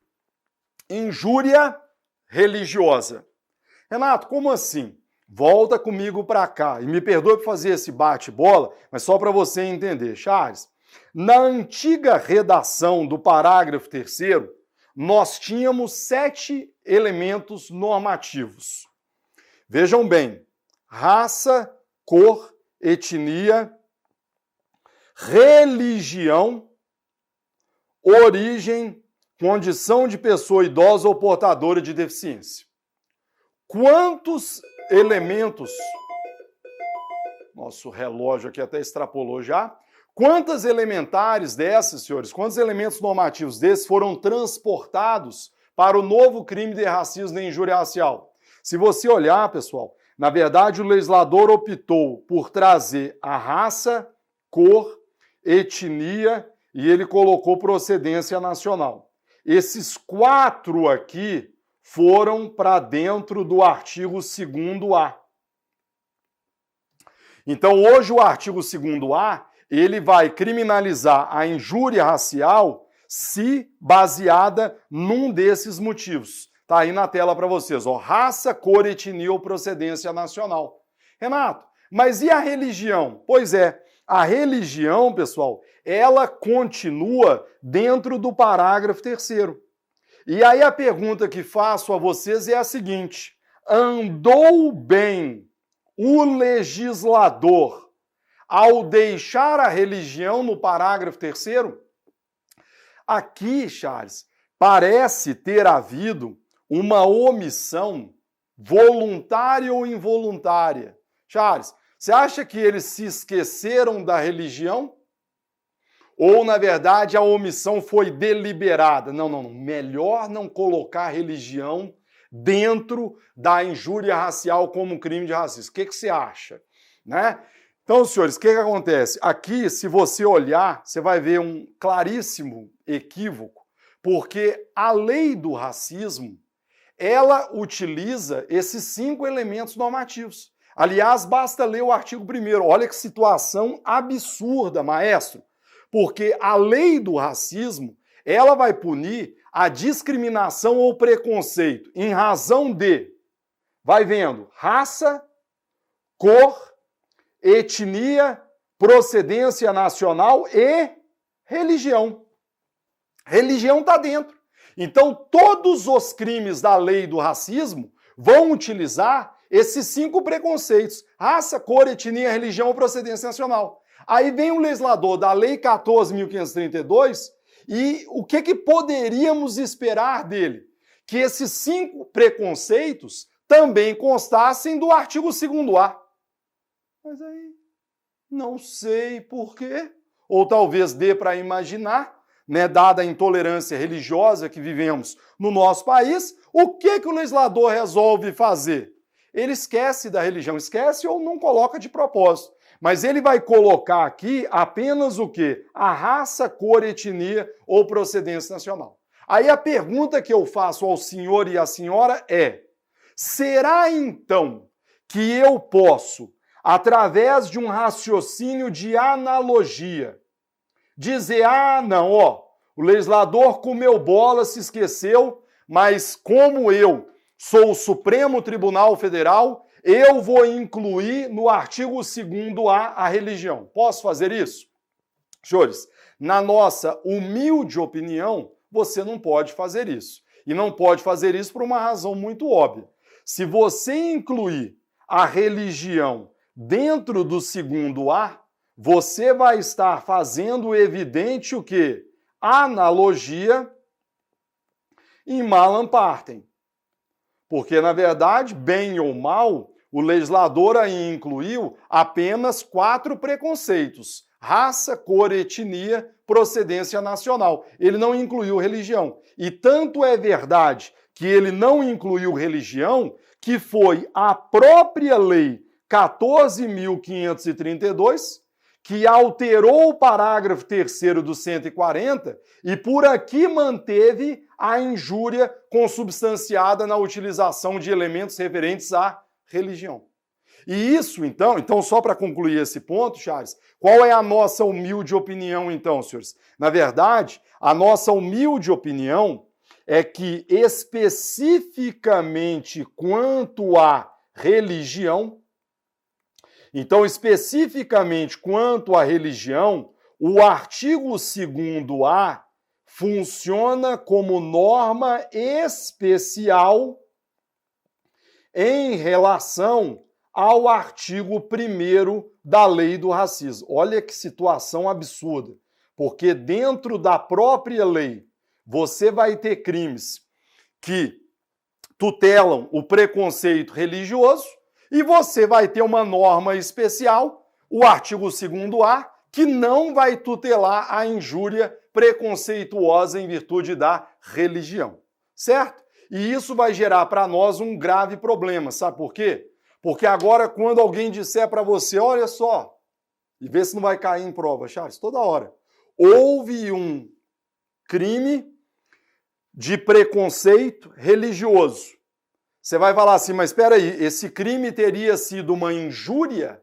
Injúria religiosa. Renato, como assim? Volta comigo para cá. E me perdoe por fazer esse bate-bola, mas só para você entender. Charles, na antiga redação do parágrafo 3º, nós tínhamos 7 elementos normativos. Vejam bem: raça, cor, etnia, religião, origem, condição de pessoa idosa ou portadora de deficiência. Quantos elementos... Nosso relógio aqui até extrapolou já. Quantas elementares dessas, senhores, quantos elementos normativos desses foram transportados para o novo crime de racismo e injúria racial? Se você olhar, pessoal, na verdade o legislador optou por trazer a raça, cor, etnia e ele colocou procedência nacional. Esses 4 aqui foram para dentro do artigo 2º-A. Então, hoje o artigo 2º-A, ele vai criminalizar a injúria racial se baseada num desses motivos. Tá aí na tela para vocês, ó, raça, cor, etnia ou procedência nacional. Renato, mas e a religião? Pois é, a religião, pessoal, ela continua dentro do parágrafo 3º. E aí a pergunta que faço a vocês é a seguinte: andou bem o legislador ao deixar a religião no parágrafo 3º? Aqui, Charles, parece ter havido uma omissão voluntária ou involuntária. Charles, você acha que eles se esqueceram da religião? Ou, na verdade, a omissão foi deliberada? Não. Melhor não colocar religião dentro da injúria racial como crime de racismo. O que você acha? Né? Então, senhores, o que acontece? Aqui, se você olhar, você vai ver um claríssimo equívoco, porque a lei do racismo, ela utiliza esses 5 elementos normativos. Aliás, basta ler o artigo 1º. Olha que situação absurda, maestro. Porque a lei do racismo, ela vai punir a discriminação ou preconceito em razão de, vai vendo, raça, cor, etnia, procedência nacional e religião. Religião está dentro. Então, todos os crimes da lei do racismo vão utilizar esses 5 preconceitos: raça, cor, etnia, religião ou procedência nacional. Aí vem o legislador da Lei 14.532 e o que poderíamos esperar dele? Que esses 5 preconceitos também constassem do artigo 2º-A. Mas aí, não sei por quê, ou talvez dê para imaginar, né, dada a intolerância religiosa que vivemos no nosso país, o que o legislador resolve fazer? Ele esquece da religião, esquece ou não coloca de propósito. Mas ele vai colocar aqui apenas o quê? A raça, cor, etnia ou procedência nacional. Aí a pergunta que eu faço ao senhor e à senhora é: será então que eu posso, através de um raciocínio de analogia, dizer, não, o legislador comeu bola, se esqueceu, mas como eu sou o Supremo Tribunal Federal, eu vou incluir no artigo 2º-A a religião. Posso fazer isso? Senhores, na nossa humilde opinião, você não pode fazer isso. E não pode fazer isso por uma razão muito óbvia. Se você incluir a religião dentro do 2º-A, você vai estar fazendo evidente o quê? Analogia em malam partem. Porque, na verdade, bem ou mal, o legislador aí incluiu apenas 4 preconceitos: raça, cor, etnia, procedência nacional. Ele não incluiu religião. E tanto é verdade que ele não incluiu religião, que foi a própria lei 14.532 que alterou o parágrafo 3º do 140 e por aqui manteve a injúria consubstanciada na utilização de elementos referentes à religião. E isso, então só para concluir esse ponto, Charles, qual é a nossa humilde opinião, então, senhores? Na verdade, a nossa humilde opinião é que, especificamente quanto à religião, o artigo 2º-A funciona como norma especial em relação ao artigo 1º da Lei do Racismo. Olha que situação absurda, porque dentro da própria lei você vai ter crimes que tutelam o preconceito religioso e você vai ter uma norma especial, o artigo 2º-A, que não vai tutelar a injúria preconceituosa em virtude da religião, certo? E isso vai gerar para nós um grave problema, sabe por quê? Porque agora quando alguém disser para você, olha só, e vê se não vai cair em prova, Charles, toda hora, houve um crime de preconceito religioso. Você vai falar assim, mas espera aí, esse crime teria sido uma injúria?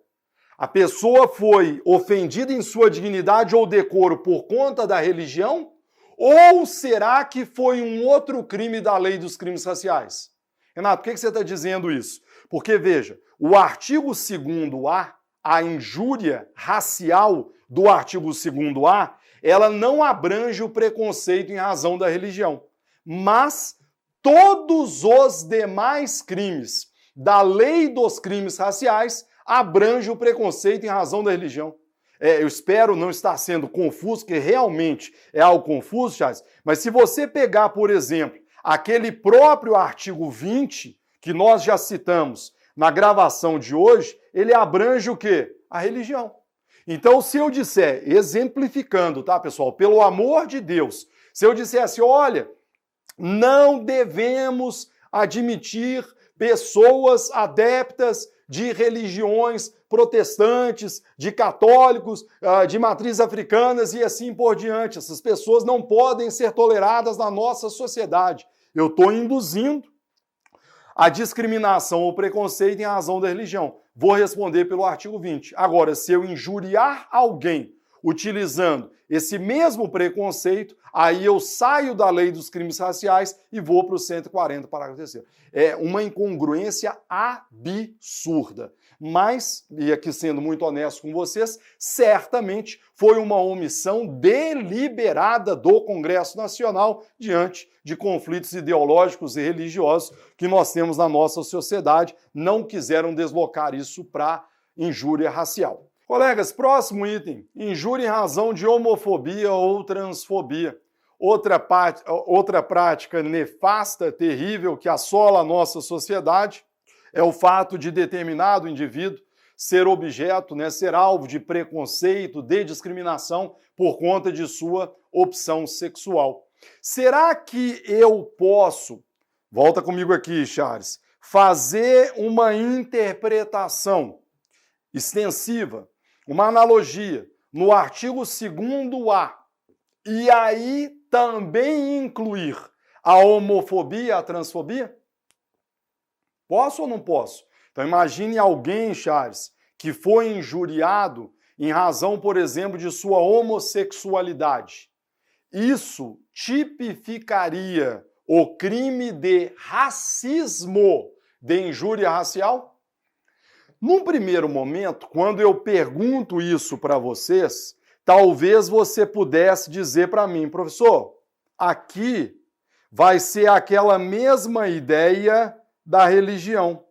A pessoa foi ofendida em sua dignidade ou decoro por conta da religião? Ou será que foi um outro crime da lei dos crimes raciais? Renato, por que você está dizendo isso? Porque, veja, o artigo 2º-A, a injúria racial do artigo 2º-A, ela não abrange o preconceito em razão da religião. Mas todos os demais crimes da lei dos crimes raciais abrangem o preconceito em razão da religião. Eu espero não estar sendo confuso, que realmente é algo confuso, Charles, mas se você pegar, por exemplo, aquele próprio artigo 20, que nós já citamos na gravação de hoje, ele abrange o quê? A religião. Então, se eu disser, exemplificando, tá, pessoal, pelo amor de Deus, se eu dissesse, olha, não devemos admitir pessoas adeptas de religiões protestantes, de católicos, de matrizes africanas e assim por diante. Essas pessoas não podem ser toleradas na nossa sociedade. Eu estou induzindo a discriminação ou preconceito em razão da religião. Vou responder pelo artigo 20. Agora, se eu injuriar alguém utilizando esse mesmo preconceito, aí eu saio da lei dos crimes raciais e vou para o 140, parágrafo 3º. É uma incongruência absurda. Mas, e aqui sendo muito honesto com vocês, certamente foi uma omissão deliberada do Congresso Nacional diante de conflitos ideológicos e religiosos que nós temos na nossa sociedade. Não quiseram deslocar isso para injúria racial. Colegas, próximo item, injúria em razão de homofobia ou transfobia. Outra prática nefasta, terrível, que assola a nossa sociedade é o fato de determinado indivíduo ser objeto, ser alvo de preconceito, de discriminação por conta de sua opção sexual. Será que eu posso, volta comigo aqui, Charles, fazer uma interpretação extensiva, uma analogia no artigo 2º-A e aí também incluir a homofobia e a transfobia? Posso ou não posso? Então imagine alguém, Charles, que foi injuriado em razão, por exemplo, de sua homossexualidade. Isso tipificaria o crime de racismo, de injúria racial? Num primeiro momento, quando eu pergunto isso para vocês, talvez você pudesse dizer para mim, professor, aqui vai ser aquela mesma ideia da religião.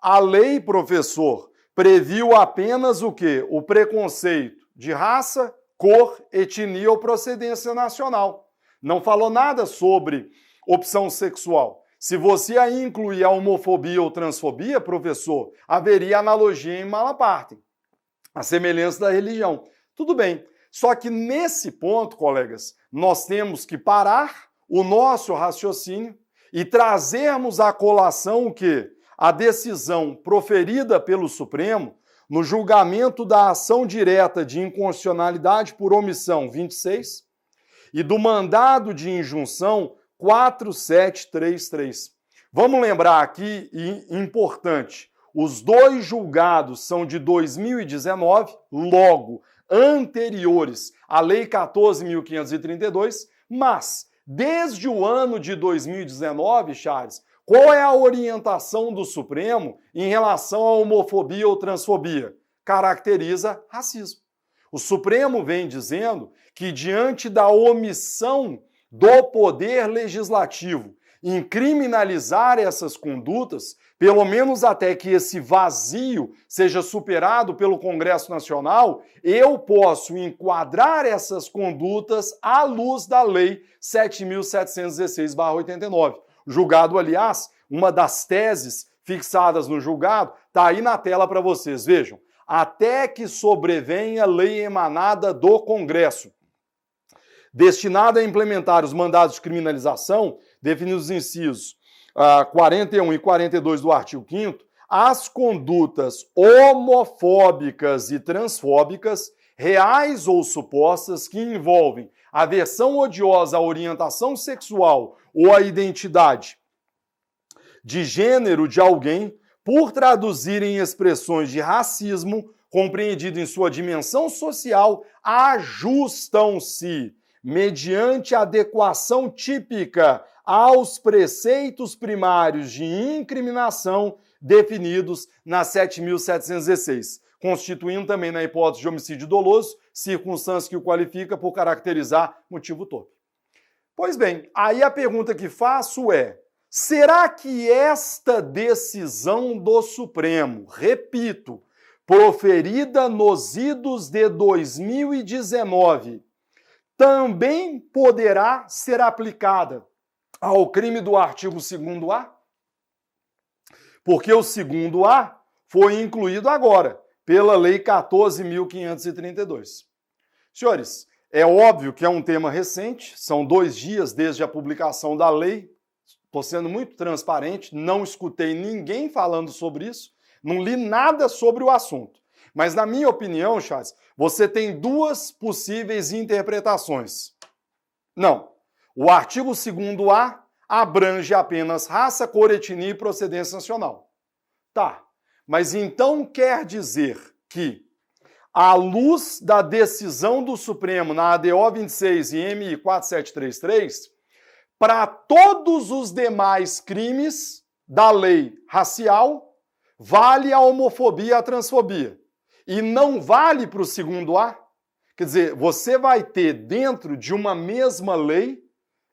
A lei, professor, previu apenas o quê? O preconceito de raça, cor, etnia ou procedência nacional. Não falou nada sobre opção sexual. Se você aí incluir a homofobia ou transfobia, professor, haveria analogia em Malaparte, a semelhança da religião. Tudo bem. Só que nesse ponto, colegas, nós temos que parar o nosso raciocínio e trazermos à colação o quê? A decisão proferida pelo Supremo no julgamento da ação direta de inconstitucionalidade por omissão 26 e do mandado de injunção 4733. Vamos lembrar aqui, e importante, os dois julgados são de 2019, logo anteriores à Lei 14.532, mas desde o ano de 2019, Charles, qual é a orientação do Supremo em relação à homofobia ou transfobia? Caracteriza racismo. O Supremo vem dizendo que, diante da omissão do Poder Legislativo em criminalizar essas condutas, pelo menos até que esse vazio seja superado pelo Congresso Nacional, eu posso enquadrar essas condutas à luz da Lei 7.716/89. Julgado, aliás, uma das teses fixadas no julgado, está aí na tela para vocês, vejam. Até que sobrevenha lei emanada do Congresso, destinada a implementar os mandados de criminalização, definidos nos incisos 41 e 42 do artigo 5º, as condutas homofóbicas e transfóbicas, reais ou supostas, que envolvem aversão odiosa à orientação sexual ou à identidade de gênero de alguém, por traduzirem expressões de racismo, compreendido em sua dimensão social, ajustam-se, mediante adequação típica aos preceitos primários de incriminação definidos na 7.716, constituindo também, na hipótese de homicídio doloso, circunstância que o qualifica por caracterizar motivo torpe. Pois bem, aí a pergunta que faço é: será que esta decisão do Supremo, repito, proferida nos idos de 2019, também poderá ser aplicada ao crime do artigo 2º-A? Porque o 2º-A foi incluído agora pela Lei 14.532. Senhores, é óbvio que é um tema recente, são 2 dias desde a publicação da lei. Estou sendo muito transparente, não escutei ninguém falando sobre isso, não li nada sobre o assunto. Mas, na minha opinião, Charles, você tem 2 possíveis interpretações. Não. O artigo 2º-A abrange apenas raça, cor, etnia e procedência nacional. Tá. Mas então quer dizer que, à luz da decisão do Supremo na ADO 26 e MI 4733, para todos os demais crimes da lei racial, vale a homofobia e a transfobia. E não vale para o 2º-A? Quer dizer, você vai ter dentro de uma mesma lei,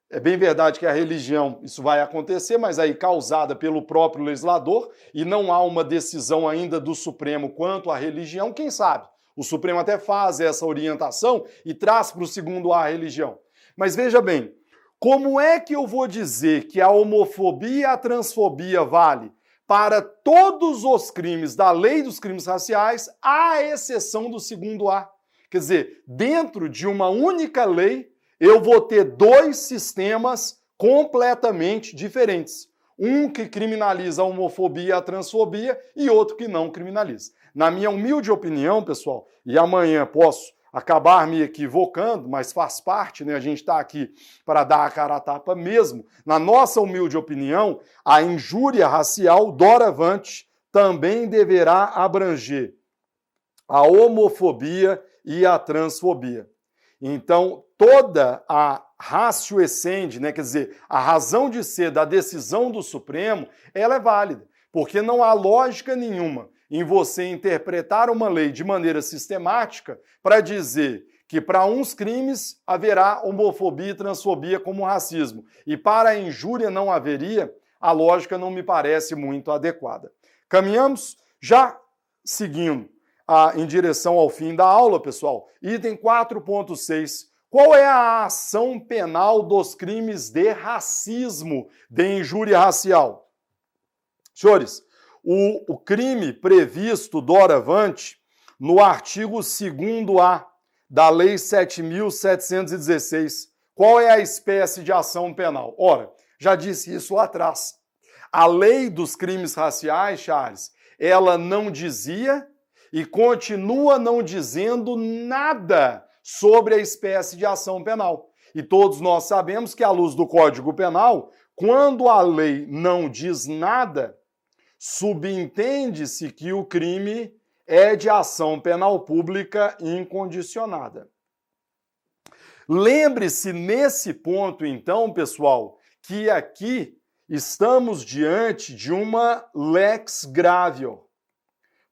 é bem verdade que a religião, isso vai acontecer, mas aí causada pelo próprio legislador, e não há uma decisão ainda do Supremo quanto à religião, quem sabe? O Supremo até faz essa orientação e traz para o 2º-A a religião. Mas veja bem, como é que eu vou dizer que a homofobia e a transfobia vale para todos os crimes da lei dos crimes raciais, à exceção do 2º-A? Quer dizer, dentro de uma única lei, eu vou ter 2 sistemas completamente diferentes. Um que criminaliza a homofobia e a transfobia e outro que não criminaliza. Na minha humilde opinião, pessoal, e amanhã posso acabar me equivocando, mas faz parte, né? A gente está aqui para dar a cara a tapa mesmo. Na nossa humilde opinião, a injúria racial, doravante, também deverá abranger a homofobia e a transfobia. Então, toda a ratio essendi, né, quer dizer, a razão de ser da decisão do Supremo, ela é válida, porque não há lógica nenhuma em você interpretar uma lei de maneira sistemática para dizer que para uns crimes haverá homofobia e transfobia como racismo, e para a injúria não haveria. A lógica não me parece muito adequada. Caminhamos já seguindo em direção ao fim da aula, pessoal. Item 4.6, Qual é a ação penal dos crimes de racismo, de injúria racial? Senhores, o crime previsto doravante no artigo 2º-A da Lei 7.716. Qual é a espécie de ação penal? Ora, já disse isso lá atrás. A lei dos crimes raciais, Charles, ela não dizia e continua não dizendo nada sobre a espécie de ação penal. E todos nós sabemos que, à luz do Código Penal, quando a lei não diz nada, subentende-se que o crime é de ação penal pública incondicionada. Lembre-se nesse ponto, então, pessoal, que aqui estamos diante de uma lex gravio.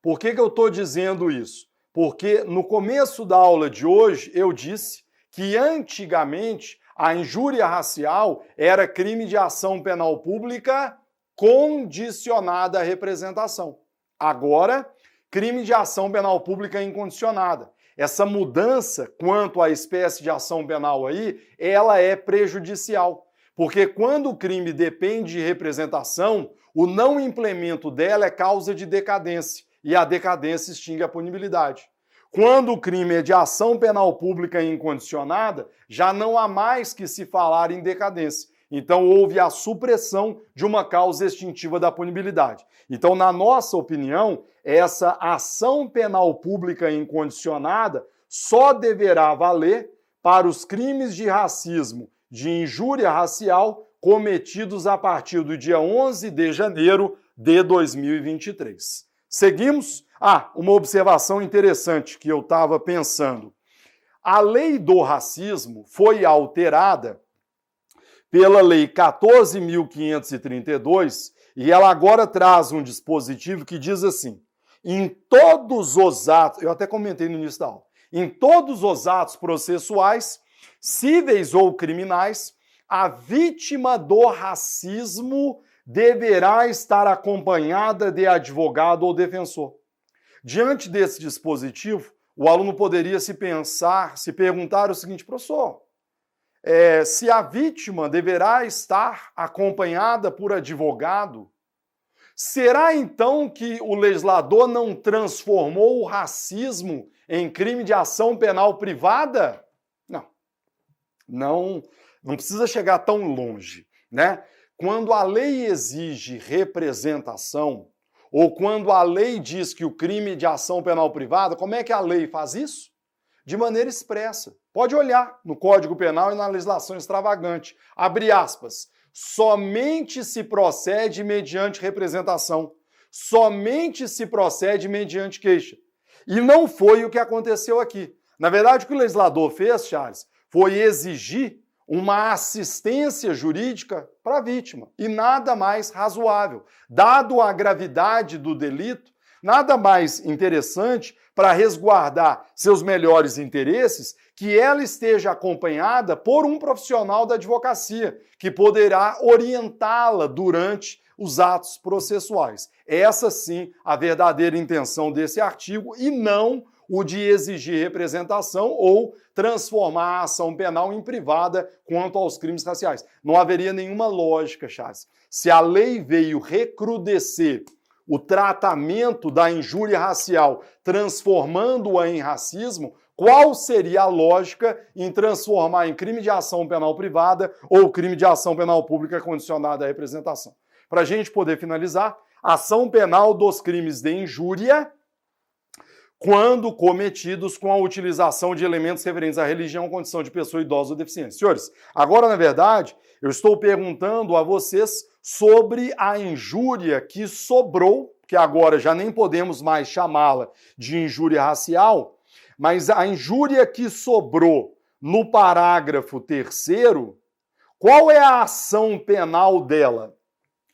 Por que eu estou dizendo isso? Porque no começo da aula de hoje eu disse que antigamente a injúria racial era crime de ação penal pública condicionada à representação. Agora, crime de ação penal pública incondicionada. Essa mudança quanto à espécie de ação penal aí, ela é prejudicial. Porque quando o crime depende de representação, o não implemento dela é causa de decadência. E a decadência extingue a punibilidade. Quando o crime é de ação penal pública incondicionada, já não há mais que se falar em decadência. Então, houve a supressão de uma causa extintiva da punibilidade. Então, na nossa opinião, essa ação penal pública incondicionada só deverá valer para os crimes de racismo, de injúria racial, cometidos a partir do dia 11 de janeiro de 2023. Seguimos? Uma observação interessante que eu estava pensando. A lei do racismo foi alterada pela Lei 14.532 e ela agora traz um dispositivo que diz assim: em todos os atos, eu até comentei no início da aula, em todos os atos processuais, cíveis ou criminais, a vítima do racismo deverá estar acompanhada de advogado ou defensor. Diante desse dispositivo, o aluno poderia se perguntar o seguinte: professor, se a vítima deverá estar acompanhada por advogado, será então que o legislador não transformou o racismo em crime de ação penal privada? Não precisa chegar tão longe, né? Quando a lei exige representação, ou quando a lei diz que o crime de ação penal privada, como é que a lei faz isso? De maneira expressa. Pode olhar no Código Penal e na legislação extravagante. Abre aspas. Somente se procede mediante representação. Somente se procede mediante queixa. E não foi o que aconteceu aqui. Na verdade, o que o legislador fez, Charles, foi exigir uma assistência jurídica para a vítima. E nada mais razoável. Dado a gravidade do delito, nada mais interessante para resguardar seus melhores interesses que ela esteja acompanhada por um profissional da advocacia, que poderá orientá-la durante os atos processuais. Essa sim a verdadeira intenção desse artigo e não o de exigir representação ou transformar a ação penal em privada quanto aos crimes raciais. Não haveria nenhuma lógica, Charles. Se a lei veio recrudescer o tratamento da injúria racial, transformando-a em racismo, qual seria a lógica em transformar em crime de ação penal privada ou crime de ação penal pública condicionada à representação? Para a gente poder finalizar, ação penal dos crimes de injúria quando cometidos com a utilização de elementos referentes à religião, condição de pessoa idosa ou deficiente. Senhores, agora, na verdade, eu estou perguntando a vocês sobre a injúria que sobrou, que agora já nem podemos mais chamá-la de injúria racial, mas a injúria que sobrou no parágrafo 3º, qual é a ação penal dela?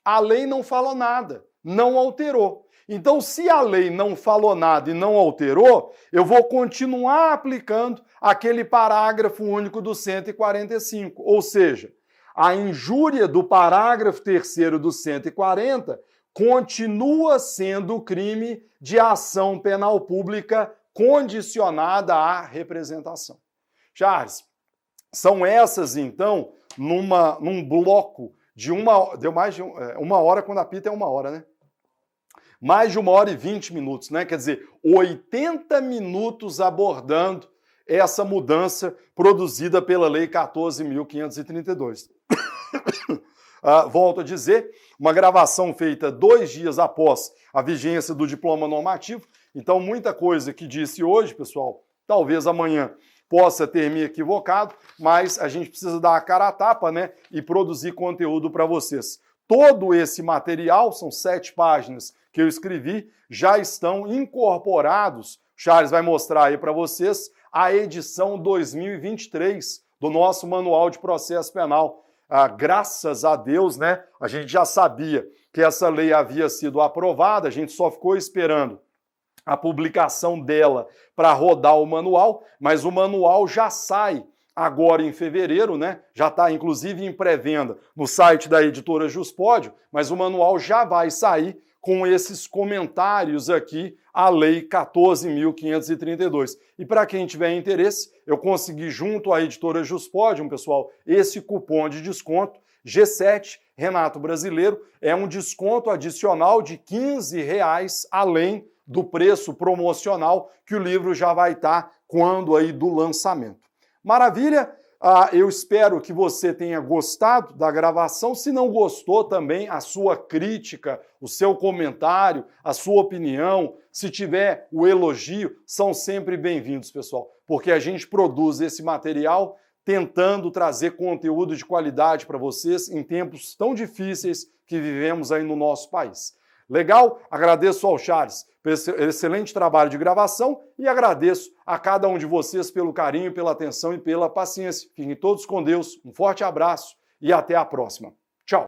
A lei não falou nada, não alterou. Então, se a lei não falou nada e não alterou, eu vou continuar aplicando aquele parágrafo único do 145. Ou seja, a injúria do parágrafo 3º do 140 continua sendo crime de ação penal pública condicionada à representação. Charles, São essas, então, num bloco de deu mais de uma hora, quando apita é 1 hora, né? Mais de 1 hora e 20 minutos, né? Quer dizer, 80 minutos abordando essa mudança produzida pela Lei 14.532. Volto a dizer, uma gravação feita 2 dias após a vigência do diploma normativo. Então, muita coisa que disse hoje, pessoal, talvez amanhã possa ter me equivocado, mas a gente precisa dar a cara a tapa, né, e produzir conteúdo para vocês. Todo esse material, são 7 páginas que eu escrevi, já estão incorporados, Charles vai mostrar aí para vocês, a edição 2023 do nosso Manual de Processo Penal. Graças a Deus, né, a gente já sabia que essa lei havia sido aprovada, a gente só ficou esperando a publicação dela para rodar o manual, mas o manual já sai agora em fevereiro, né? Já está inclusive em pré-venda no site da editora Juspódio, mas o manual já vai sair com esses comentários aqui à Lei 14.532. E para quem tiver interesse, eu consegui junto à editora Juspódio, pessoal, esse cupom de desconto G7 Renato Brasileiro, é um desconto adicional de R$15 além do preço promocional que o livro já vai estar quando aí do lançamento. Maravilha? Eu espero que você tenha gostado da gravação. Se não gostou também, a sua crítica, o seu comentário, a sua opinião, se tiver o elogio, são sempre bem-vindos, pessoal, porque a gente produz esse material tentando trazer conteúdo de qualidade para vocês em tempos tão difíceis que vivemos aí no nosso país. Legal? Agradeço ao Charles pelo excelente trabalho de gravação e agradeço a cada um de vocês pelo carinho, pela atenção e pela paciência. Fiquem todos com Deus, um forte abraço e até a próxima.